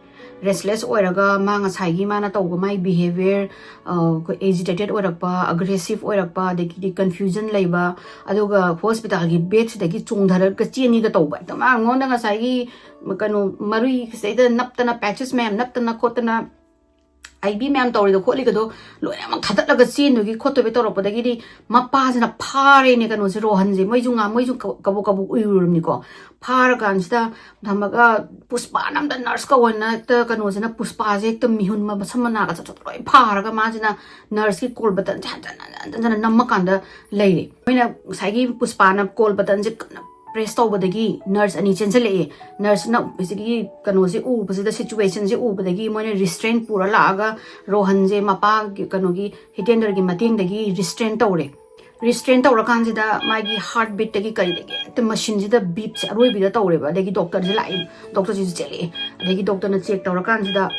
रेस्टलेस ओइरगा मा ngsaigi माना तौबा माइ बिहेवियर को एजिटेटेड ओइरकपा अग्रेसिव ओइरकपा देकी कंफ्यूजन लेबा अदुगा हॉस्पिटल की बेड सिदगी चोंधर का चेनी का तौबा तमा ngona ngsaigi कनो मरुई सेदा नपतना पैचेस में नपतना खोतना आईबी मैम तौरीदो खोलीगदो लोइना थादलगा चेनुगी खोतोबे तौरपदगी मपाजना फारेने कनोसे रोहनजे मोइजु कबो कबो उइरुमनिको फार कानसिदा धमगा पुष्पा नामदा नर्स का वना त कनोसेना पुष्पाजे त मिहुन मा बसमनागा चतलोय फारगा माजना नर्स की कॉल बटन जन नम्मकांदा लेरे मोइना साइगी पुष्पाना कॉल बटन जे प्रेस तौबदगी नर्स अनि चेंजले नर्स न बेसिकली कनोसे उबसिदा सिचुएशन से उबदगी मोने रिस्ट्रेन पूरा लागा रोहन जे मपा कनोगी हिटेंडर की मतेंगदगी रिस्ट्रेन तौरे रिस्ट्रेन तौरकांसिदा मागी हार्ट बीट तगी करिदगे त मशीन जिदा बीप से अरोइबिदा तौरेबा दगी डॉक्टर जे लाई डॉक्टर जी चले दगी डॉक्टर न चेक तौरकांसिदा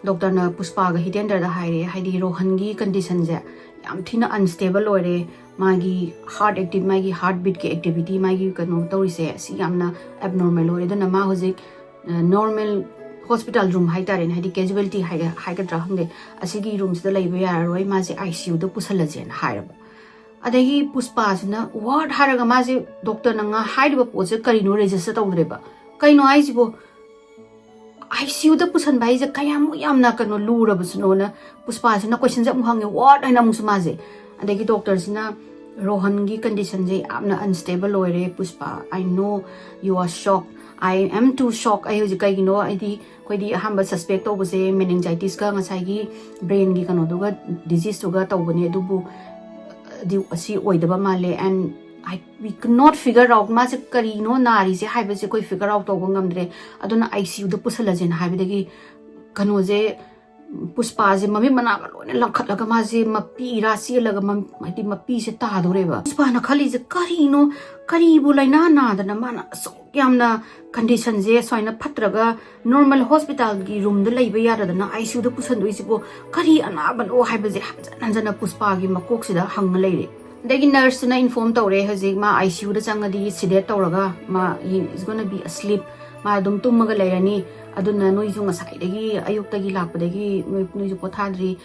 डॉक्टर न पुष्पा गा हिटेंडर दा हाइरे हाइदी रोहन की कंडीशन जे याम थिना अनस्टेबल ओरे मागी हार्ट एक्टिव मागी हार्ट बीट के एक्टिविटी मागी कनो तौरिसे सी यामना एबनॉर्मल ओरे दना मा होजिक नॉर्मल हॉस्पिटल रूम हाइतारेन हाइदी कैजुअलिटी हाइगद्रा हंगे असिगी रूम सिदा लैबे यारोय माजे आईसीयू द पुसलजेन हाइरबा अदगी पुष्पासना वार्ड हारगा माजे डॉक्टर नंगा हाइरबा पोसे करिनो रजिस्टर तौद्रेबा कइनो आइसिबो आईसीयू द पुसन भाइजे कयामु यामना कनो लूरबसनोना पुष्पासना क्वेश्चन जे मुहंगे वार्ड हाइना मुस माजे अदगी डॉक्टर सिना रोहन की कंडीशन जे यामना अनस्टेबल ओइरे Pushpa I know you are shock I am too shock आई होजि कइनो आइदी कोइदी अहम सस्पेक्ट तौबसे मेनिंजाइटिस का ngsaigi ब्रेन की कनो दुगा डिजीज दुगा तौबने दुबु असी ओइदबा माले and we could not figure out मासे करिनो नारी से हाइबसे कोई figure out तौबा ngamdre aduna ICU द पुसलजेन हाइबदगी कनोजे पुष्पाजे ममी मनागा लोने लखटलगा माजे मपी रासी लगा माइती मपी से तादोरेबा पुष्पा न खलीजे करिनो करिबु लाइना नादना माना सो यामना कंडीशन जे सोइना फत्रगा नॉर्मल हॉस्पिटल की रूम द लैबा यारदना ICU द पुसनदोइसिबो करि अनाबन ओ हाइबजे हंजन पुष्पा की मकोक सिदा हंग लेरे dagi nurse na inform tawre hojik ma ICU da changadi sedate tawraga ma he is going to be asleep ma dum tummaga leirani aduna noi ju ngasai dagi ayuk tagi lakpadagi noi ju pothadri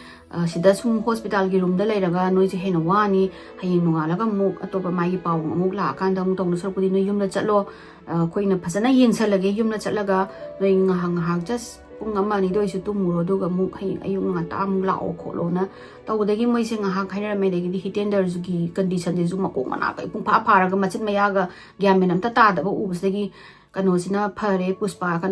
sida sum hospital gi room da leiraga noi ju hena wani hayeng nungalaga muk atoba magi paw muk la kanda muk tawna sarpudi noi yum da chatlo koina phasana yengsalage yum na chatlaga noi ngahang just pung ama ni doi su tumuro duga muk hayeng ayuk ngata muk lao kholo na tawdagi moi se ngahak haira me dagi hi tender ju gi condition ju makok mana kai pung pha pharaga machin mayaga gyamen amta ta da ubsdagi kano sina phare puspa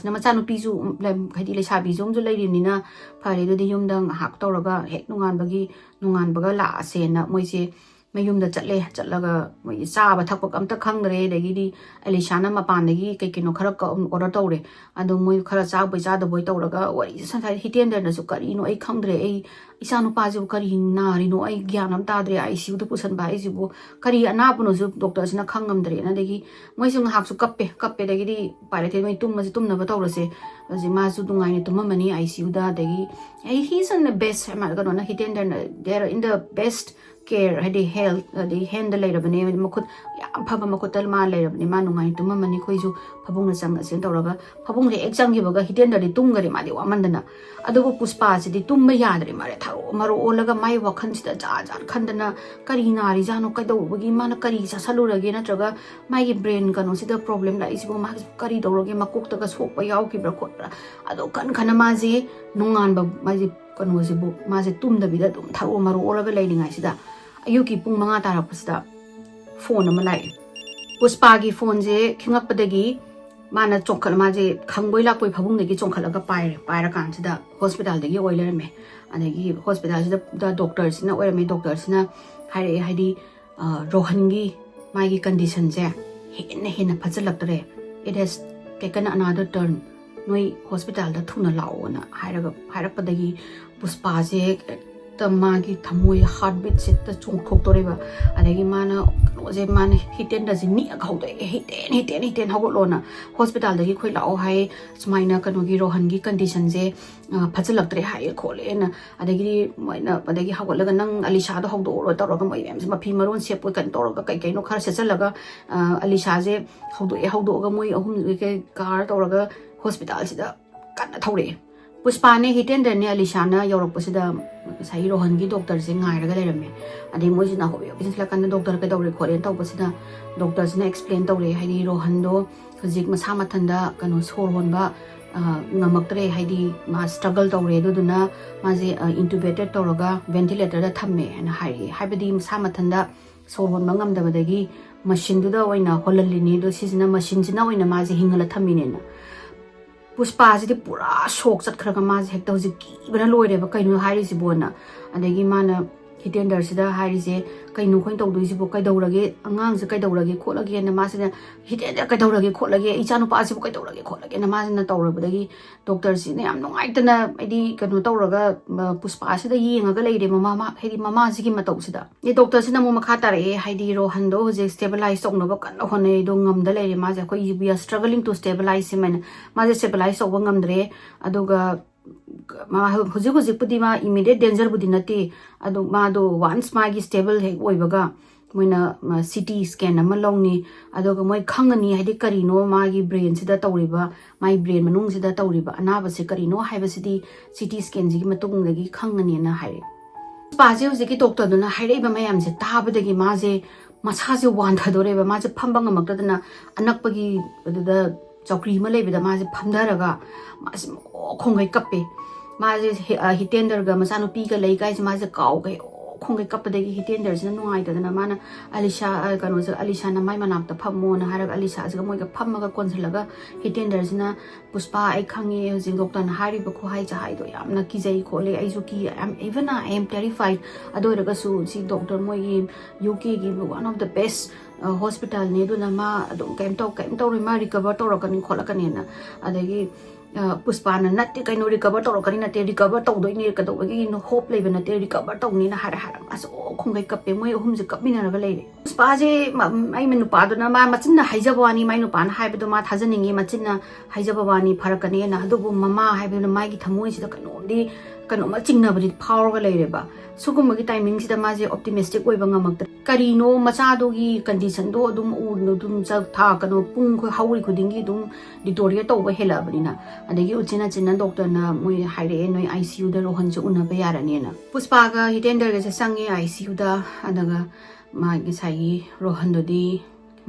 sina macha nupi ju khadi le sabi jong ju leiri na phare do di yumdang hak tawraga hek nungan baga la se na moi se mayum da chatlaga moi chaba thakpak amta khangre dagi di alishana mapan dagi kai kino khara ka order tawre adu moi khara cha bai cha da boy tawraga wari san thai hitender na su kari no ai khangre ai isa nu pa ju kari na ri no ai gyanam ta dre ICU da pusan ba ai ju kari ana puno ju doctor sina khangam dre na dagi moi su hak su kappe dagi di pare the moi tum na ba tawrase ji ma su dungai ni tumamani ICU da dagi ai he's in the best ma ga no na hitender there in the best care hadi health the handle later bane makut yam phaba makutal ma later bane ma nungai tuma mani khoi ju phabung na chang asen tawraga phabung le exam gi baga hiten dari tum gari ma de wamandana adugo puspa si di tum ya dari mare tharo maro olaga mai wakhan sida ja khandana kari nari jano kai do bagi mana kari sa salurage na traga mai gi brain kano sida problem la isibo ma kari doroge makuk ta ga sok pa yaw ki bra khotra ado kan khana ma ji nungan ba ma ji kano ji bu ma ji tum da bida tum tharo maro olaga leilingai sida ayuki pung manga tarapusida phone ama lai puspa gi phone je khingakpadagi mana chongkhal ma je khangboi lakpoi phabung degi chongkhalaga paira kan sida hospital degi oiler me adagi hospital sida da doctors na oiler me doctors na haidi Rohan gi mai gi condition je hena phajalaktre it has taken another turn noi hospital da thuna lao na hairapadagi puspa je magi thamoi heartbeat sit ta chungkhok toreba adagi mana oje man hiten da jini akhaude hiten hagolona hospital dagi khoi lao hai smaina kanogi Rohan gi condition je phajalaktre hai khole na adagi moina adagi hagolaga nang Alisha da hawdo ro tawraga moi em ma phi maron sep kan tawraga kai no khar sechalaga Alisha je hawdo ga moi ahum ke car tawraga hospital sida kan thawre puspa ne hitender ne Alisha na yorok pasida sai Rohan gi doctor se ngai raga lerame ade moi jina hobe business la kan doctor ka dawre khore taw pasida doctor ne explain tawre haidi Rohan do hojik masa mathanda kano sor honba ngamaktre haidi ma struggle tawre do duna ma je intubated tawraga ventilator da thamme na haibadi masa mathanda sor honba ngamda badagi machine du da oina holalini do sisina machine jina oina ma je hingala thamine na puspa ji pura shock chat khraga ma je hekta ji ki bana loire ba kainu hairi ji bona adagi mana hitender sida hairi je kainu khoin tawdu ji bo kai dawrage angang je kai dawrage kholage na ma sida hitender kai dawrage kholage ichanu pa ji bo kai dawrage kholage na ma sina tawrabadagi doctor si ne am nongai tana idi kanu tawraga puspa sida yengaga leire mama haidi mama ji gi matau sida ni doctor sina mo makha tare haidi Rohan do je stabilize tong no ba kan hone do ngam da leire ma ja ko we are struggling to stabilize him ma je stabilize so ngamdre aduga ma hujik pudi ma immediate danger budi nati adu ma do once ma gi stable he oibaga moina CT scan ama longni aduga moi khangani haidi karino ma gi brain sida tawriba my brain manung sida tawriba anaba se karino haiba sidi CT scan ji matung lagi khangani na haire pa je hujiki doctor duna haire ba mayam je tabadagi ma je masa je wan thadoreba ma je phambang amakdana anakpagi aduda chokri ma lebida ma je phamdaraga ma khongai kappe ma je hitender ga masanu pi ga lei kai ma je kaw ga khongai kappadagi hitender jina nungai tadana mana Alisha kano je Alisha na mai manak ta phammo na harak Alisha je moi ga phamma ga konsulaga hitender jina puspa ai khangi jing doctor na hari ba kho hai cha hai do yamna ki jai khole ai ju ki even I am terrified adoraga su si doctor moi UK gi one of the best hospital ne do na ma adum kem to ma recover to ro kan khola kan na adagi puspa na natte kaino recover to ro kan na te recover to doi ni ka do gi no hope level na te recover to ni na har as khongai kappe moi hum je kapina ra leire puspa je ai menu pa do na ma machin na haijabani mai no pan haibu do ma thajaningi machin na haijabani farakani na do mama haibu na mai gi thamoi si da kano di kano ma chingna bari power ga leire ba सुगुम्बगी timing सिदा माजे optimistic ओइबा ngamakt karino machado gi condition do dum unu dum chak tha kano pung kho hauri khudingi dum ditoria to ba hela banina adegi uchina china doctor na moi haire noi ICU da rohan chu una ba yarani na puspa ga hitender ga sangi ICU da adaga ma gi sai rohan do di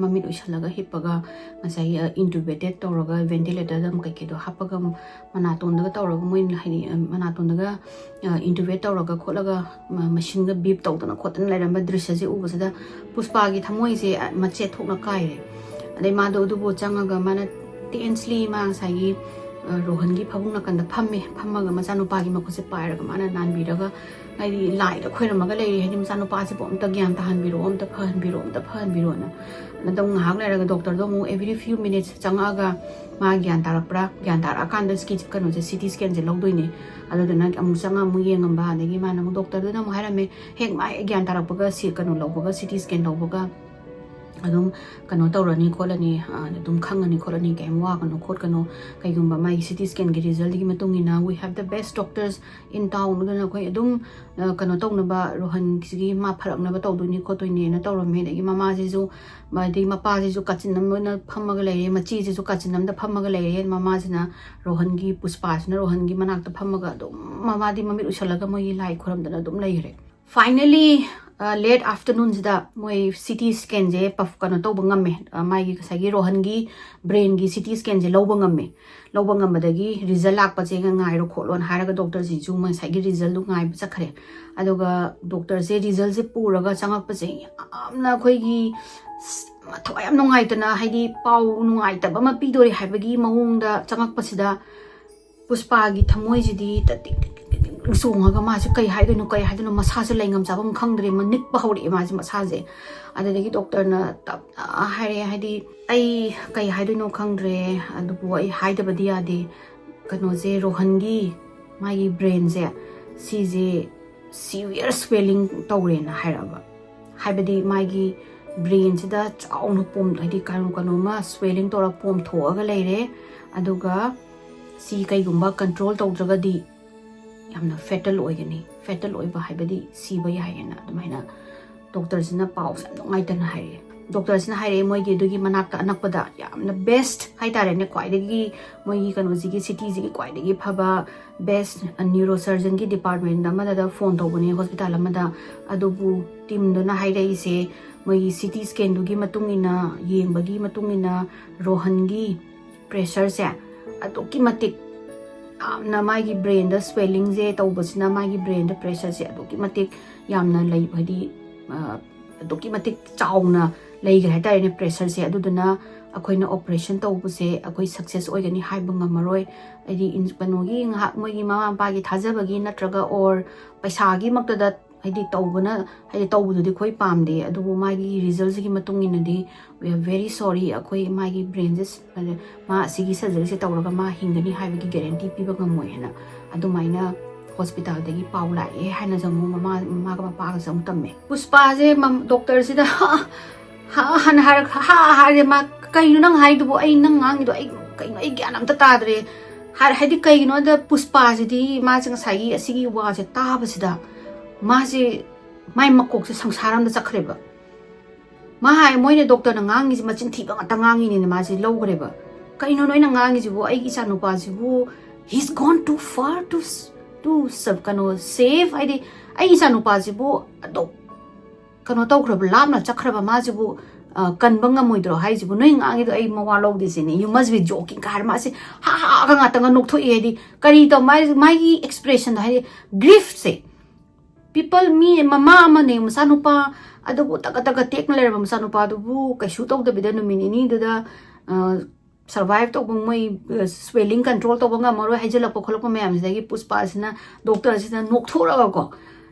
mamit usalaga hipaga masai intubated tawraga ventilator dam kai ke do hapaga manaton daga tawraga moi haini manaton daga intubate tawraga kholaga machine ga beep tawdana khotan lairamba drishya je ubasada puspa gi thamoi je mache thokna kai re adai ma do du bo changaga mana tensely ma sai rohan gi phabung na kanda phammaga machanu pa gi makhose pairaga mana nanbiraga ai lai da khoiramaga lei hedi machanu pa se bom ta gyan ta hanbiro om ta phanbiro na nadong ngahak lairaga doctor do mu every few minutes changaga ma gyan tarakpra gyan tara kanda ski kano je CT scan je logdoine adudana amu changa mu yengamba adagi mana mu doctor do na mu harame hek ma gyan tarakpaga si kano logbaga CT scan logbaga adum kano tawrani kholani adum khangani kholani game wa kano khot kano kaigumba mai CT scan gi result gi matungina we have the best doctors in town gana khoi adum kano tawna ba rohan gi ma pharakna ba tawduni khotoini na tawrame dagi mama ji ju ma di mapa ji ju kachinam na phamaga leire machi ji ju kachinam da phamaga leire mama jina rohan gi puspa na rohan gi manak ta phamaga adum mama di mami usalaga moi lai khoram dana adum leire finally late afternoon da moi CT scan je paf kano to bangame mai gi sagi rohan gi brain gi CT scan je lo bangam badagi result lak pa je ngai ro kholon haraga doctor ji ju mai sagi result lu ngai ba chakhre aduga doctor je result je puraga changak pa je amna khoi gi thoi am nongai tana haidi pau nungai ta ba ma pi dori haibagi maung da changak pa sida puspa gi thamoi ji di ta songaga ma kai haidino masa se laingam chabam khangdre ma nik ba hori ma ji masa je adagi doctor na haire haidi ai kai haidino khangdre adubu ai haida badia de kano je rohan gi mai brain je si je severe swelling tawre na hairaba haibadi mai gi brain sida chaunu pom haidi kano ma swelling tora pom thoaga leire aduga si kai gumba control tawdraga di yamna fatal oiba haibadi siba yayena adumina doctor sina pau sam ngai tan haire doctor sina haire moi gi dugi manakta anakpada yamna best haitare ne kwai degi moi gi kano ji gi city ji gi kwai degi phaba best neurosurgeon gi department amada da phone tobuni hospital amada adubu team do na haire ise moi gi CT scan dugi matungina yengbagi matungina rohan gi pressure se adoki matik na magi brain da swelling je tawbasina magi brain da pressure se adoki matik yamna lei bhadi adoki matik chauna lei ga hatai ne pressure se aduduna akoina operation tawbuse akoi success oigani haiba ngamaroi adi inspanogi ngak mogi mama pa gi thajabagi natraga or paisa gi makta da haidi tawbana haidi tawbudu di khoi pamde adubu magi results gi matungina di we are very sorry akoi magi brain just ma sigi surgery se tawraga ma hingani haibagi guarantee piba ngamoi hena adumaina hospital dagi paula e hana jamu mama ga pa ga jamu tamme puspa je doctor sida han har je ma kainu nang haidu ai nang ngang do ai kainu ai gyanam ta tadre har haidi kainu da puspa je di ma jang sai asigi wa je ta basida माजे माइ मकोक से संसारम the चखरेबा मा हाय मोइने doctor न ngangi ji machin thiba ngata ngangi ni माजे लौगरेबा कइनो नोइना ngangi ji bo ai gi chanu pa ji bo he's gone too far to sab kano save ai chanu pa ji bo do kano tawkhra lamna chakhraba ma ji bo kan banga moidro hai ji bo noi ngangi do ai mawa log de ni you must be joking kar ma se ha ga ngata nga nok thoi edi kari to mai expression hai grief se people me mama amane masanupa adubu taka tek na lerba masanupa adubu kaishu tok da bidanu minini da survive tok moi swelling control tok nga maro hajela pokholok mayam jagi puspa sina doctor sina nok thora ko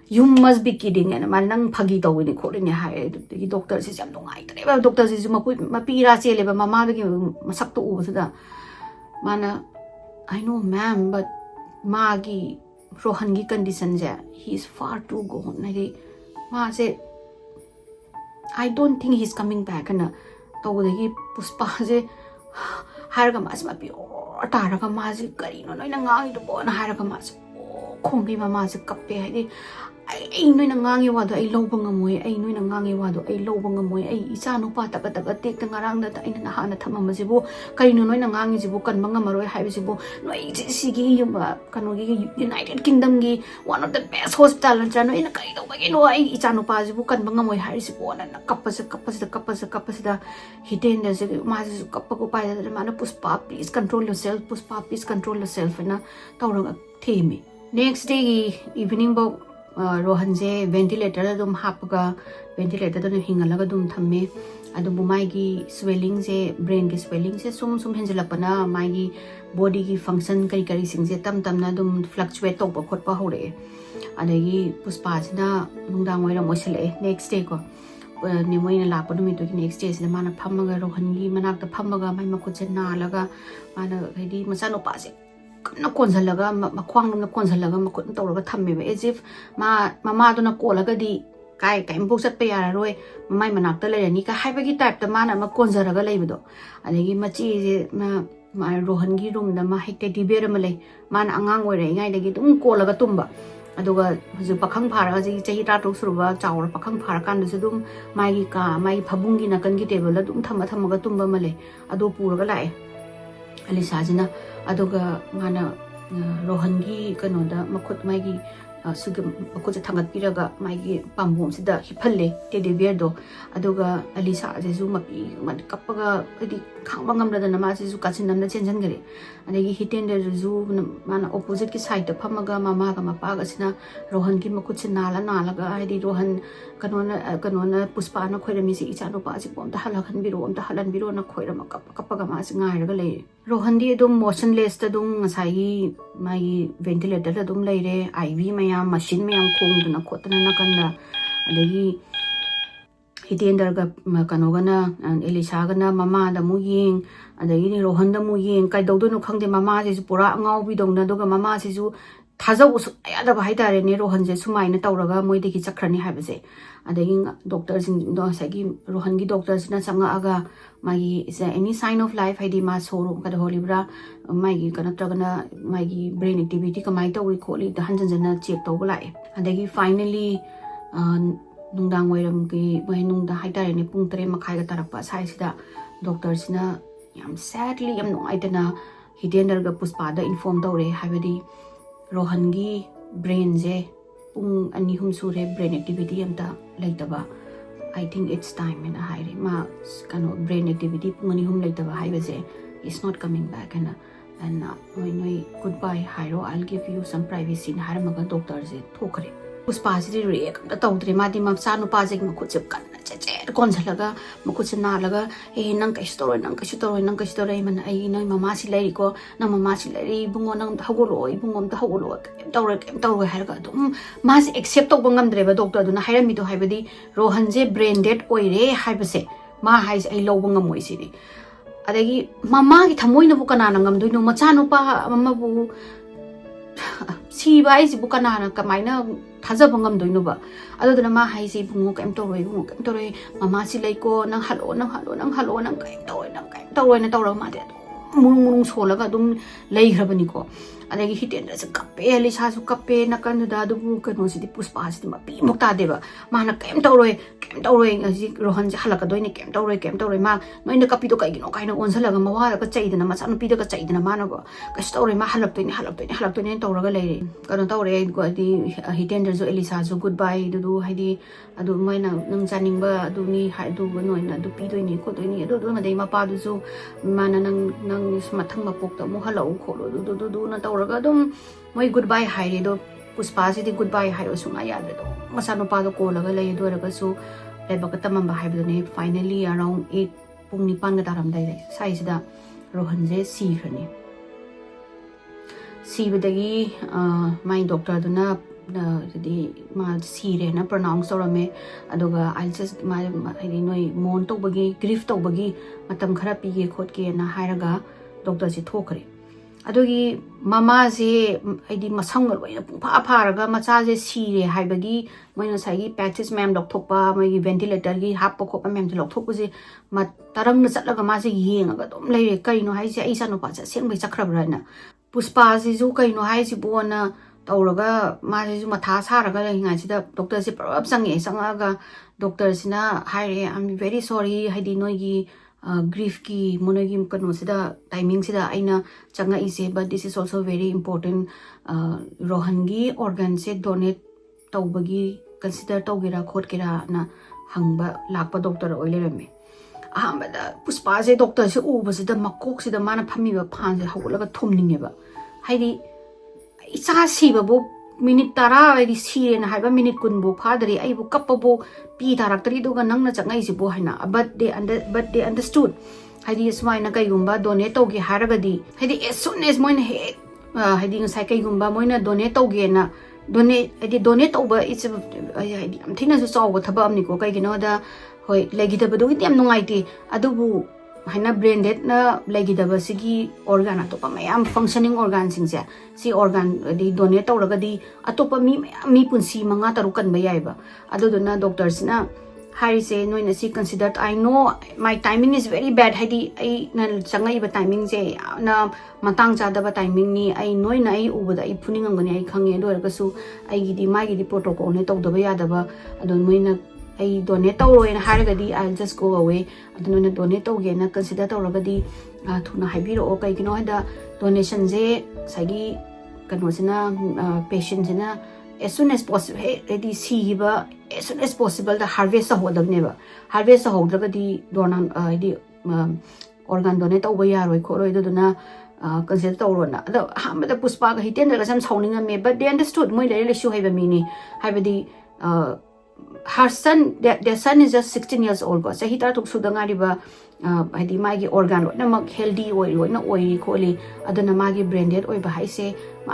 you must be kidding and man nang phagi to ni khori ni hai the doctor si jam dongai tre doctor si mapi ra chele ba mama gi masak to u da mana I know ma'am but magi Rohan ki condition ja he is far too gone nai ma se I don't think he's coming back na to de puspa je har ga ma se ma pi ta ra ga ma se kari no noi na ngai do bon har ga ma se khong gi ma se kappe hai ai noi na ngangi wa do ai lo bangamoi ai noi na ngangi wa do ai lo bangamoi ai icha no pa ta ka tek ta ngarang da ai na ha na thamama jibu kai no noi na ngangi jibu kan banga maroi hai jibu noi si gi yumba kanu gi United Kingdom gi one of the best hospital na no ina kai do ba gi no ai icha no pa jibu kan bangamoi hai jibu na kappa da hiten da ji ma ji kappa ko pa da ma na Puspa please control yourself Puspa please control yourself na tawrang themi next day evening bo Rohan je ventilator da dum hapga ventilator da hingalaga dum thamme adu mai gi swelling je brain gi swelling je sum henjalapana mai gi body gi function kari sing je tam na dum fluctuate to ba khot pa hore adagi Puspa jina nungdang wai ra mosale next day ko ni moina la pa dum to next day sina mana phammaga Rohan gi manak ta phammaga mai makut je na laga mana hedi macha no pa je na konzalaga makhwang na konzalaga makut tawraga thamme ba as if mama do na kolaga di kai mbok chat pa yara roi mai manak ta leirani ka haiba gi type ta mana ma konzaraga leibido adagi machi je ma Rohan gi room da ma hekte di bera malai mana angang oi rai ngai dagi dum kolaga tumba aduga huju pakhang phara ji chahi ta tok suruba chawra pakhang phara kan du dum mai gi ka mai phabung gi na kan gi table la dum thamaga tumba malai adu puraga lai alisa jina aduga mana Rohan gi kano da makut mai gi sugam makut ja thangat piraga mai gi pambom sida hipalle teddy bear do aduga alisa jesu mapi man kappaga adi khangba ngamra da nama jesu kachin namna chenjan gare adagi hiten de jesu mana opposite ki side da phamaga mama ga mapa ga sina Rohan gi makut se nala ga adi Rohan kanona Puspa na khoirami si icha no pa si pom da halakhan biro na khoirama kappaga ma si ngai raga le Rohan di dum motionless ta dum ngasai mai ventilator da dum leire IV mayam machine mayam khong duna khotna na kanna adagi hiten ga kanoga na Elisa ga na mama da mu ying adagi ni Rohan da mu ying kai dawdo no khangde mama ji pura ngau bi dong na doga mama ji ju thaja usu ayada ba haitare ni Rohan je sumai na tawraga moi de ki chakrani habase adagi doctor sing do sagi Rohan gi doctor na changa aga mai is there any sign of life haidi ma soru ka holibra mai gi kana tragana mai gi brain activity ka mai to wi kholi da hanjan na check to bulai adagi finally nungdang wairam gi mai nungda haitare ni pung 3 makhai ga tarakpa sai sida doctor sina yam sadly yam no aitana hidender ga Puspa da inform dore habedi Rohan gi brain je pung ani hum sure brain activity amta laitaba I think it's time in a high ma kano brain activity pung ani hum laitaba haibaje is not coming back and noi goodbye hairo I'll give you some privacy na harmaga doctor je thokre Puspa ji re ka tawdre ma di ma sa no pa je ma khut je kan che kon jalaga ma khut na laga nang ka story man ai nang mama si lai ko nang mama si lai bungo nang hagoloi bungom ta hagoloi tawre harga dum ma si accept to bangam dre ba doctor du na hairami to haibadi Rohan je brain dead oi re haibase ma hai ai lo bangam moi si ni adagi mama gi thamoi na bu kana nangam du no macha no pa mama bu si bai si bu kana na kamaina thaja bangam doinu ba adu na ma hai si bungo kem to roi mama si lai ko nang halo nang kem to roi na tawra ma de murung solaga dum lai grabani ko adagi hiten da kappe Elisa su kappe na kan da du kano si Puspa si ma pi mokta deba mana kem to roi ji Rohan ja halaka doini kem to roi ma noina kapi to kai no kai na onsalaga ma wa ka chaidana ma sanu pi da ka chaidana ma na go ka story ma halak to ni to raga leire kano to re go di hiten da zo Elisa zo goodbye du haidi adu mai na nang semningba adu ni hai du noina du pi doini ko doini adu ma dei ma pa du zo mana nang mathang ma pok ta mo halau kholo du na to raga dum moi goodbye haire do Puspa si di goodbye hairo sunga ya do masano pa do ko laga lay do raga su leba ka tamam ba haibdo ne finally around 8 pung nipan ga taram dai sai sida Rohan je si khani si bedagi my doctor do na di ma si re na pronounce orame adoga I'll just my noi mon to bagi grief to bagi matam khara pi ge khot ke na hairaga doctor si thokre adogi mama je aidi masang loi na pungpha pharaga macha je sire haibagi moina sai practice mem dok thokpa moi ventilator gi hap ko pa mem lok thokpu je ma tarang na chatlaga ma je yenga dom leire kai no hai je ai sa no pa cha seng bai chakhrabra na Puspa ji ju kai no hai ji bona तौरगा मासे मथा सारगा लेंगासिदा doctor से प्रॉब संगे संगागा doctor सिना हाइरे I am very sorry हाइदी नोगी grief ki monogi kano sida timing sida aina changa ise but this is also very important Rohan gi organ se donate tawbagi consider tawgira khotgira na hangba lakpa doctor oile rame ahambada puspa se doctor se uba sida makok sida mana phami ba phan se hawlaga thumninge ba haidi isa siba bo minute tara di siren haiba minute kun bo phadari ai bo kappa bo pi daraktori duga nangna changai si bo haina but they understood haidi smai na kai gumba donate toge haragadi haidi as soon as moina he haidi ngai kai gumba moina donate toge na donate over it's haidi am thina su chaw thaba amni ko kai gino da hoi legi da badu yam nungai ti adubu haina brain dead na legi da basigi organ atopa mayam functioning organ singse si organ di donate tawragadi atopa mi punsi manga tarukan ba yaiba aduduna doctors na hari se noina si considered I know my timing is very bad haidi ai na changai ba timing se na matang chada ba timing ni ai noina ai ubada ai phuningangani ai khange doraga su ai gi di mai gi di protocol ne tawda ba yada ba adon noina ai donate tawro na haragadi I'll just go away aduna donate tawge na consider tawragadi thuna haibiro o kai kino hada donation je sagi kano sina patient sina as soon as possible ready see ba as soon as possible the harvest hodabne ba harvest hodagadi donan di organ donate tawba yaroi khoroi duna consider tawro na ado hamada puspa ga hiten daga sam sauninga me but they understood moi le issue haiba mini haibadi her son their son is just 16 years old ko sahi tar tuk sudanga riba hadi magi organ lo na mag healthy oi na oi kholi aduna magi branded oi ba haise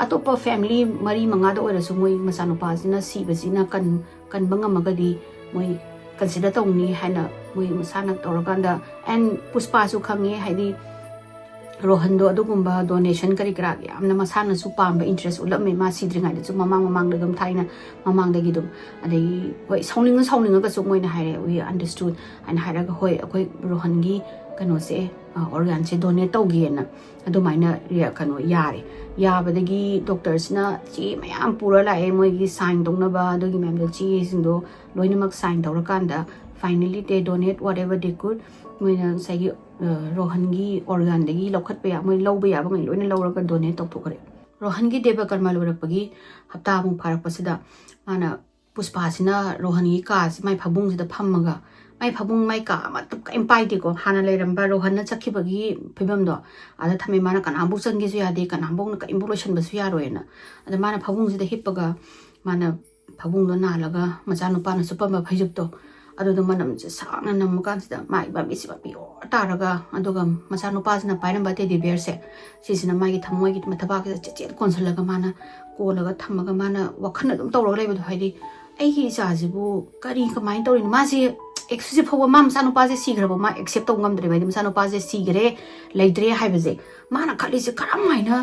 atopa family mari manga da oi rasu moi masano pa sina si basina kan banga magadi moi consider tawni hana moi masana toraganda and puspa su khange hadi Rohan do adugumba donation kari kra amna masana su pamba interest ulame ma sidringa de su mamang de gam thaina mamang de gidum adai hoi sauninga ka su moina haire we understood and haira ga hoi akoi Rohan gi kano se organ se donate tawgi na adumaina ria kano yare yabadagi doctors na chi mayam pura la e moi gi sign dongna ba adugi mem de chi singdo loinamak sign tawrakanda finally they donate whatever they could moina sagi Rohan gi organ degi lokhat pe moi lawba ya bangai loina lawraga donate tawthokre Rohan gi deba karma lorakpagi hapta mu pharak pasida mana puspa sina Rohan gi ka mai phabung sida phammaga mai phabung mai ka ma tup ka impai di ko hana leiramba Rohan na chakhibagi phibam do ada thame mana kanambu changi su yade kanambu na ka imbulotion basu ya roena ada mana phabung sida hippaga mana phabung do na laga macha nupa na supama phaijup to aduda manam je sangna namkan sida mai ba mi siba pi taraga aduga macha nupa sina pairamba te di bear se sisina mai gi thamoi gi mathaba gi che konsolaga mana ko laga thamaga mana wakhana dum tawra leibu haidi ai gi sa jibu kari kamai tawrin ma si exclusive hoba mam sa nupa je sigraba ma accept taw ngamdre mai sa nupa je sigre leidre haibaje mana khali se karamaina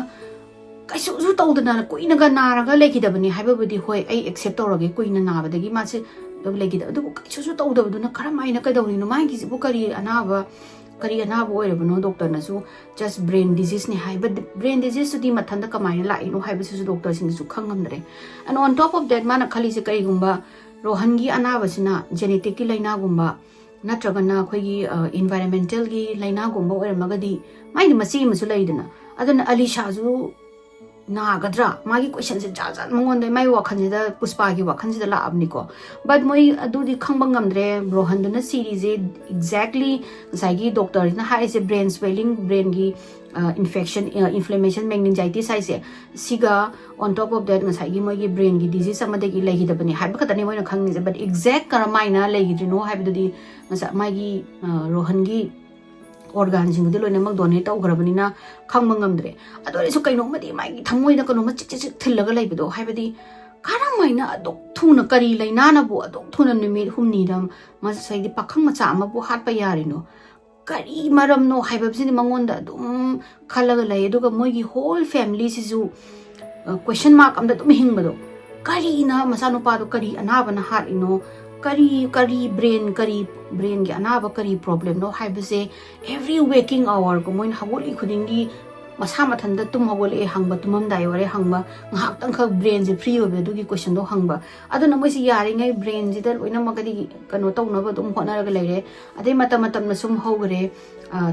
kaisu su tawdana koina ga naraga lekidabani haibabudi hoi ai accept tawrage koina nabadagi ma se legi da du kaisu tawdabaduna karamaina kadawrino ma gi bu kari anaba oirabano doctor na su just brain disease ni hai but brain disease su di mathanda kamaina la ino hai su doctor sing su khangamdre and on top of that mana khali se kai gumba Rohan gi anaba sina genetic ki laina gumba natragana khoi gi environmental gi laina gumba oiramagadi mai ni masi musu laidana adana alisha ju nagadra magi question se ja mongon mai wakhan da puspa gi wakhan da la abni ko but moi adu di khangbang ngamdre Rohan duna series exactly sagi doctor na ha is brain swelling brain gi infection inflammation meningitis sai se siga on top of that ngasai gi moi gi brain gi disease amade gi legi da bani haiba katani moi na khangni but exact karamaina legi dino haiba di ngasa mai gi Rohan gi organ sing de loina mak donate tawgrabani na khangma ngamdre adore su kaino madi mai thangoi na kano ma chik thillaga laibido haibadi karamaina adok thuna kari laina na bu adok thuna nimi humni dam ma sai di pakhang macha ma bu hat pa yarino kari maram no haibabsini mangonda dum khalaga lai aduga moi gi whole family sisu question mark amda dum hingbado kari na masano pa do kari anaba na hat ino kari brain gi anaba kari problem no haibase every waking hour ko moin hagol i khudingi masa mathanda tum hogole hangba tumam dai ware hangba ngak tang kha brain je free obe du gi question do hangba aduna moi si yari ngai brain ji da loina magadi kano taw na ba dum hona ra leire ade matam matam na sum hogre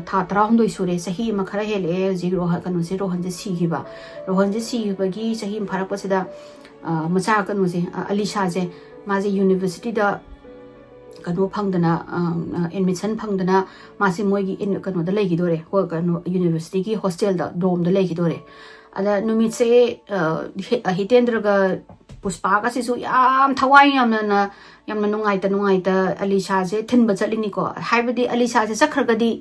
tha tra hom doi sure sahi ma khara hele ji ro ha kano se rohan je si gi ba gi sahi pharak pa sida macha kano je alisha je ma je university da kano phangdana admission phangdana masi moigi in kano da legi dore ho kano university ki hostel da dorm da legi dore ada numit se hitendra ga puspa ka sisu yam thawai yamna nungai ta alisha je thinba chalini ko haibadi alisha je sakhragadi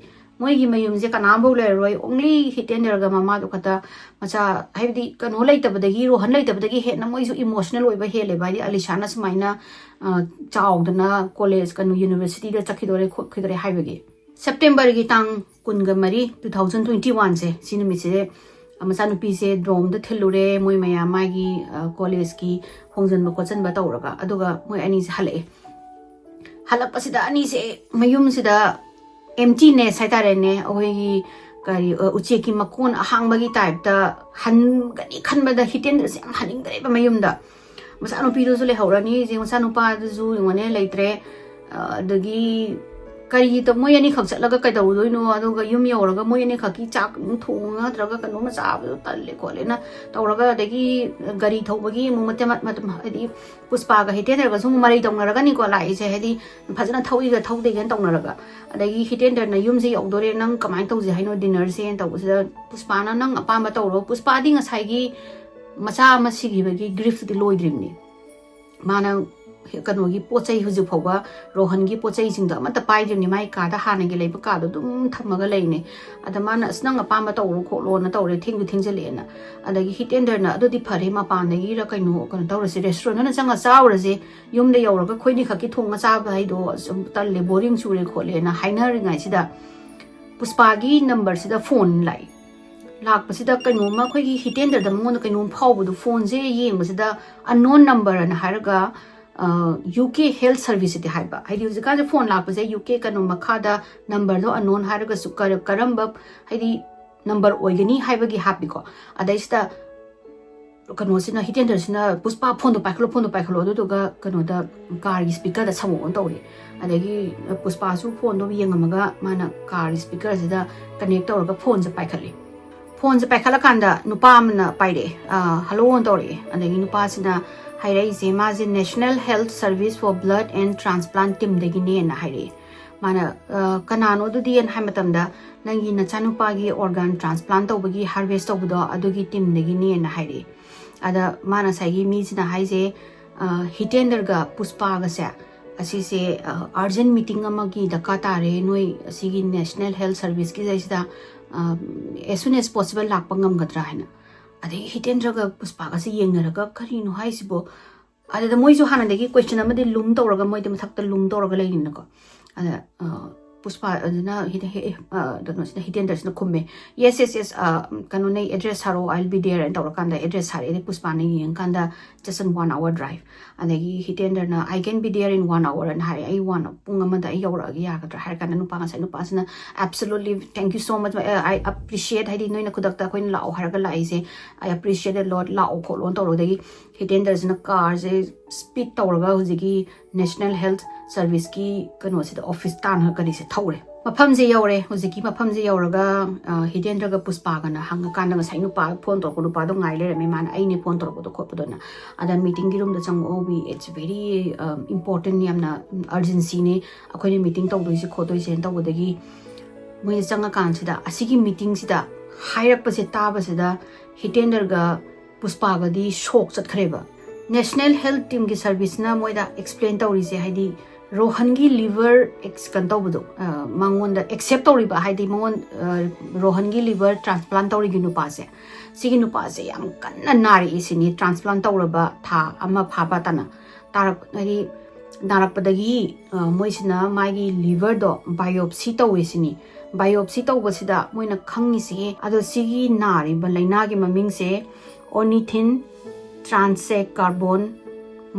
moigi mayum je kanambo le roi only hitendra ga mama do kata macha haibadi kano leitabadagi rohan leitabadagi he na moisu emotional oiba hele bai alisha na sumaina chaudana college kanu university da chakidore khidore haibagi september gi tang kunga mari 2021 se sinumi se amasa nupi se drom da thilure moi maya magi college ki hongjan ba kochen ba tawraga aduga moi ani se halak pasida ani se mayum sida emptiness haitare ne oi kari uche ki makon ahang bagi type da han gani khanbada hiten se am haning dai ba mayum da masa no pido le haurani je masa no pa zu ngone leitre dagi kari to moi ani khak chatlaga kai daw doino aduga yum yoraga moi ani khaki chak thonga traga kanu ma cha bu talle kole na tawraga dagi gari thobagi mu matemat matam adi puspa ga hiten ga sum mari tongaraga ni ko lai se hedi phajana thawi ga thaude gen tongaraga adagi hiten na yum je yogdore nang kamai tawje haino dinner se tawsida puspa na nang apa ma tawro puspa ding asai gi macha ma sigi bagi grief di loidrimni mana kano gi pochai huju phoba rohan gi pochai sing da mata pai drimni mai ka da hana gi leiba ka do dum thamaga leine ada mana asnang apa ma tawro kho lo na tawre thing thingje na adagi hitender na adu di phare ma pan gi ra kaino kan tawre se restaurant na changa chawra je yum de yawra ga khoini khaki thonga cha ba hai do talle boring chure khole na haina ringai sida puspa gi number sida phone lai lak pasida kaino ma khoi gi hitender da mon kaino phau bu phone je yeng masida unknown number an haraga UK health service ite haiba haidi uzika je phone lak pase UK kanu makhada number do unknown haraga su karamba haidi number oigani haibagi happy ko adaista kanu sina hitender sina puspa phone do pakhlo do ga kanu da car speaker da samu on tawri adagi puspa su phone do yengamaga mana car speaker sida connect tawraga phone je pakhali phone je pakhala kanda nupa amna paire hello on tawri adagi nupa sina haire is a National Health Service for Blood and Transplant team degine na haire mana kanano du di en hamatamda nangi na chanupa gi organ transplant tawbagi harvest tawbudo adugi team degine na haire ada mana sagi mi sina haise hitender ga puspa ga se asi se urgent meeting amagi dakata re noi asigi National Health Service ki jaisida as soon as possible lakpangam gadra haina ade hitendra ga puspa ga se yengnaraga kari no haisibo ada moi jo hana degi question amade lum tawraga moi de mathakta lum tawraga leina ko ada puspa aduna dono sina hitendra sina khumme yes kanu nei address haro I'll be there and tawrakanda address hare de puspa nei yankanda just in 1 hour drive adegi hitendra na I can be there in 1 hour and hare I want pungamada I yawra gi yagadra hare kana nupa sa nupa sina absolutely thank you so much I appreciate haidi noina kudakta koin lao haraga lai se I appreciate a lot lao kholon tawro degi hitendra sina car se speed tawraga hujigi National Health Service ki kanu sida office tan ha kani se thawre mafam je yawre hujiki mafam je yawraga hitendra ga puspa ga na hanga kan ga sai nupa phone tor ko nupa do ngai le me man ai ne phone tor ko do khop do na ada meeting gi room da chang obi it's very important yamna urgency ne akoi ne meeting taw do se kho do se taw dagi moi changa kan sida asigi meeting sida hairak pa se ta ba sida hitendra ga puspa ga di shock chat khreba National Health Team ki service na moida explain tawri se haidi Rohan gi liver kan tawbudo mangon da accept tawri ba haidi mangon Rohan gi liver transplant tawri gi nupa se sigi nupa se yam kanna nari isini transplant tawraba tha ama phaba tana tarak haidi narak padagi moisina magi liver do biopsy tawwe sini biopsy tawba sida moina khangi se ado sigi nari ba laina gi maming se ornithine transcarbon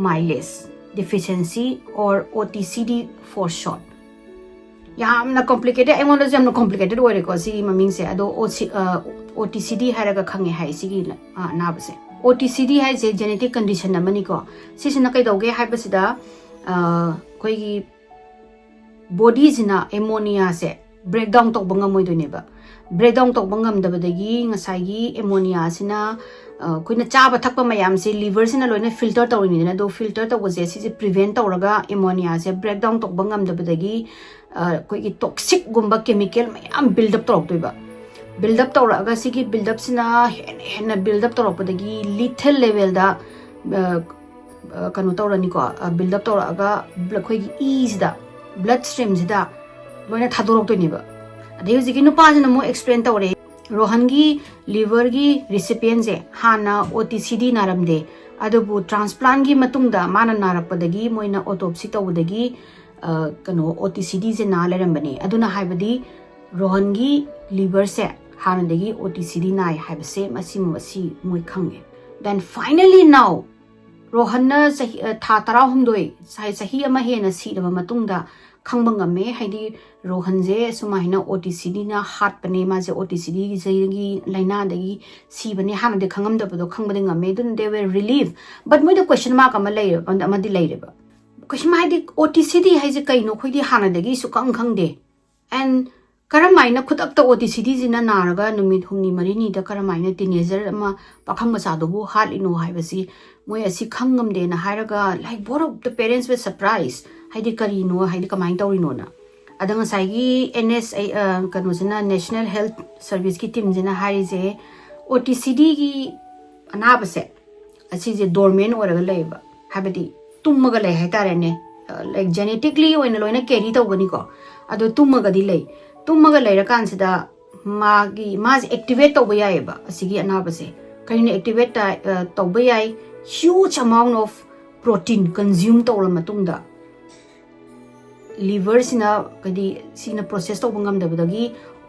mylase deficiency or OTCD for short yamna complicated aingona jamna complicated ore ko si maming se ado OTCD haraga khange hai sigi na base OTCD hai je genetic condition amani ko si sina kai doge hai basida koi gi body jina ammonia se breakdown tok bangam moi done ba breakdown tok bangam dabadagi ngasai gi ammonia sina koina chaba thakpa mayam se liver sina loina filter tawrini na do filter taw je si prevent tawraga ammonia se breakdown tok bangam dabadagi koi gi toxic gumba chemical mayam build up tawk toiba build up tawraga sigi build up sina hen build up tawrakpadagi lethal level da kanu tawrani ko build up tawraga khoi gi ease da blood stream sida loina thadorok toini ba adai hujiki nupa jina mo explain tawre Rohan gi liver gi recipient je hana OTCD naramde adubu transplant gi matungda mana narakpadagi moina autopsy tawdagi kano OTCD je na lerambani aduna haibadi Rohan gi liver se hanadagi OTCD nai haibase masi moi khange then finally now Rohan na tha tara humdoi sahi ama hena si daba matungda khangbang ame haidi Rohan je sumaina OTCD na heart pane ma je OTCD gi laina dagi si bane hana de khangam da bado khangbading ame dun they were relieved but moi the question mark ama lay ama di lay ba question mark di OTCD hai je kaino khoi di hana dagi su kang khangde and karamaina khudak ta OTCD jina naraga numit humni mari ni da karamaina teenager ama pakham macha do bu hal ino hai basi moi asi khangam de na hairaga like both of the parents were surprised haidi karino haidi kamai tawrino na adanga saigi NSA kanu jina National Health Service ki team jina hari je OTCD gi anaba se asi je dormant oraga leiba habadi tummaga lei haitare ne like genetically oina loina carry tawgani ko ado tummaga di lei tummaga leira kansida mas activate tawba yaiba asigi anaba se karina activate tawba yai huge amount of protein consume tawla matungda liver sina kadi sina process tawba ngamdabadagi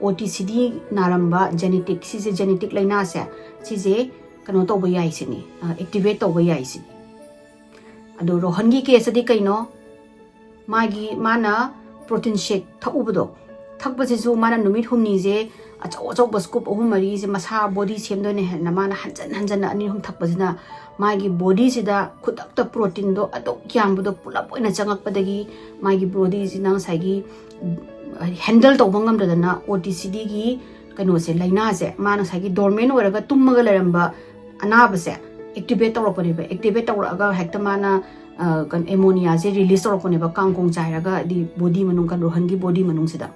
OTCD naramba genetic si je genetic laina se si je kano tawba yai sini activate tawba yai sini ado Rohan gi case adi kaino mana protein shake thaubudo thakba je zo mana numit humni je achaw scoop ohum mari je masa body semdo ne na mana hanjan ani hum thakba jina magi body sida khudakta protein do adok kyambudo pulap oina changakpadagi magi body jina saigi handle tawbangam dana OTCD gi kano se laina se mana saigi dormant oraga tummaga leramba anaba se activate tawrapani ba activate tawraga hekta mana kan ammonia je release tawrapani ba kangkong chairaga di body manung kan Rohan gi body manung sida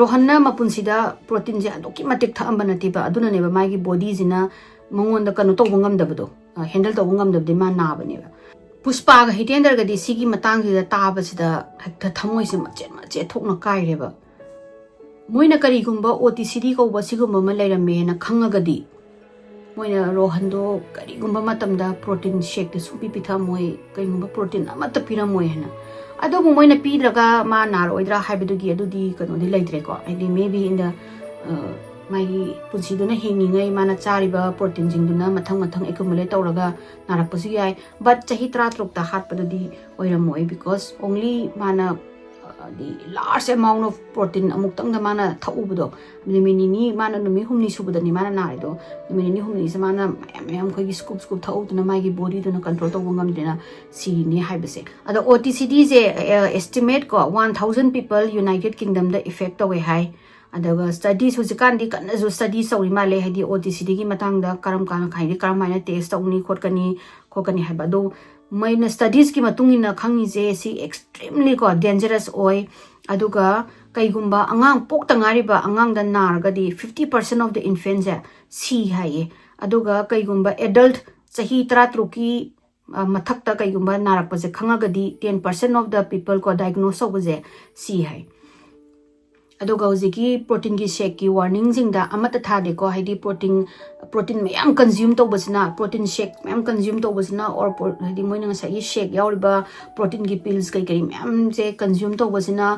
Rohan na mapunsida protein je adoki matik thamba natiba aduna ne ba magi body jina mangonda kanu tawbangam dabado handle tawbangam dabde ma na bane ba Puspa ga hitender ga di sigi matang sida taba sida hekta thamoi se mache thokna kai re ba moina kari gumba OTCD ko ba sigumba ma leirame na khangaga di moina Rohan do kari gumba matamda protein shake de supi pitha moi kai gumba protein amata pira moi hena ado moina pidraga ma nar oidra haibedugi adudi kano di leidre ko maybe in the magi punsi duna hingi ngai mana chariba protein jingduna mathang accumulate tawraga narakpasu yai but chahi 33 ta hatpadudi oiramoi because only mana the large amount of protein amuktang da mana thaubudo minini mana numi humni subudani mana narido minini humni se mana mayam khoi scoop thauduna magi body duna control tawngam dina si ni haibase ada OTCD je estimate ko 1000 people United Kingdom da effect away high adaga studies hujikan di kan zo studies sauri male hadi OTCD gi matang da karam khaidi karam mana test tawni khotkani haiba do maina studies ki matungina khangi je si extremely ko dangerous oi aduga kaigumba angang pokta ngari ba angang da narga di 50% of the infants si haye aduga kaigumba adult chahi 33 ki mathakta kaigumba narakpa je khangaga di 10% of the people ko diagnose obaje si hai ꯑꯗꯨꯒ ꯍꯧꯖꯤꯛꯀꯤ ꯄ꯭ꯔꯣꯇꯤꯟꯒꯤ ꯁꯦꯛꯀꯤ ꯋꯥꯔꯅꯤꯡꯁꯤꯡꯗ ꯑꯃꯠꯇ ꯊꯥꯗꯦꯀꯣ ꯍꯥꯏꯗꯤ protein ꯃꯌꯥꯝ consume ꯇꯧꯕꯁꯤꯅ protein ꯁꯦꯛ ꯃꯌꯥꯝ consume ꯇꯧꯕꯁꯤꯅ or ꯍꯥꯏꯗꯤ ꯃꯣꯏꯅ ꯉꯁꯥꯏꯒꯤ ꯁꯦꯛ ꯌꯥꯎꯔꯤꯕ ꯄ꯭ꯔꯣꯇꯤꯟꯒꯤ ꯄꯤꯜꯁ ꯀꯩ ꯃꯌꯥꯝꯁꯦ ꯀꯟꯖ꯭ꯌꯨꯝ ꯇꯧꯕꯁꯤꯅ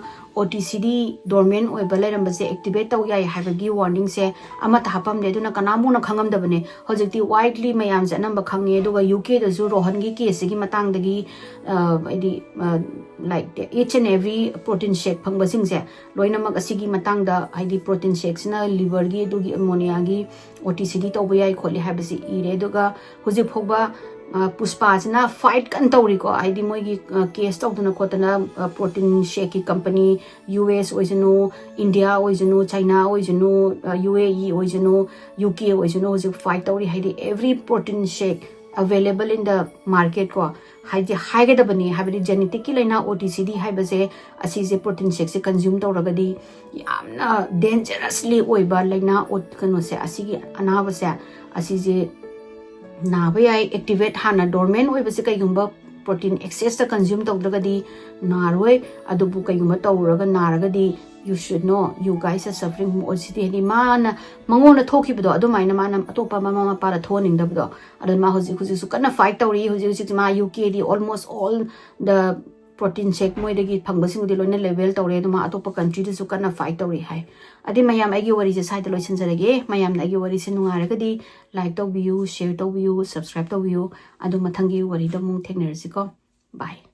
OTCD ꯗꯣꯔꯃꯦꯟ ꯑꯣꯏꯕ ꯂꯩꯔꯝꯕꯁꯦ ꯑꯦꯛꯇꯤꯚꯦꯠ ꯇꯧ ꯌꯥꯏ ꯍꯥꯏꯕꯒꯤ ꯋꯥꯔꯅꯤꯡꯁꯦ ꯑꯃꯠꯇ ꯍꯥꯞꯄꯝꯗꯦ ꯑꯗꯨꯅ ꯀꯅꯥꯝꯕꯨꯅ ꯈꯪꯉꯝꯗꯕꯅꯦ ꯍꯧꯖꯤꯛꯇꯤ ꯋꯥꯏꯗꯂꯤ ꯃꯌꯥꯝꯁꯦ ꯑꯅꯝꯕ ꯈꯪꯉꯦ ꯑꯗꯨꯒ UKꯗꯁꯨ ꯔꯣꯍꯟꯒꯤ ꯀꯦꯁꯁꯤꯒꯤ ꯃꯇꯥꯡꯗꯒꯤ ꯍꯥꯏꯗꯤ like each and every protein shake ꯐꯪꯕꯁꯤꯡꯁꯦ ꯂꯣꯏꯅꯃꯛ ꯑꯁꯤꯒꯤ ꯃꯇꯥꯡꯗ ꯍꯥꯏꯗꯤ protein shakesina livergi ꯑꯗꯨꯒꯤ ammonia-ꯒꯤ OTCD ꯇꯧꯕ ꯌꯥꯏ ꯈꯣꯠꯂꯤ ꯍꯥꯏꯕꯁꯤ ꯏꯔꯦ ꯑꯗꯨꯒ ꯍꯧꯖꯤꯛ ꯐꯥꯎꯕ ꯄꯨꯁꯄꯥꯁꯤꯅ ꯐꯥꯏꯠ ꯀꯟ ꯇꯧꯔꯤꯀꯣ ꯍꯥꯏꯗꯤ ꯃꯣꯏꯒꯤ ꯀꯦꯁ ꯇꯧꯗꯅ ꯈꯣꯠꯇꯅ protein shake company US ꯑꯣꯏꯖꯅꯨ India ꯑꯣꯏꯖꯅꯨ China ꯑꯣꯏꯖꯅꯨ UAE ꯑꯣꯏꯖꯅꯨ UK ꯑꯣꯏꯖꯅꯨ ꯍꯧꯖꯤꯛ ꯐꯥꯏꯠ ꯇꯧꯔꯤ ꯍꯥꯏꯗꯤ every protein shake available in the market ko haidi haigadabani habidi genetic ki laina OTCD haibase asise protein shake se consume tawragadi yamna dangerously oiba laina kano se asigi anaba se asise naba yai activate hana dormant oiba se kaigumba protein excess ta consume tawdragadi naroi adubu kaigumba tawraga naragadi you should know you guys are suffering from OTCD mana mangona thokibido adumaina mana atopa mama para thoningdabdo adama huji su kana fight tawri huji ma UK di almost all the protein shake moidagi phangbasing di loina level tawre aduma atopa country di su kana fight tawri hai adi mayam agi wari je side loisin jarage mayam agi wari se nungaragadi like tawbiyu share tawbiyu subscribe tawbiyu adu mathangi wari da mung theknerasi ko bye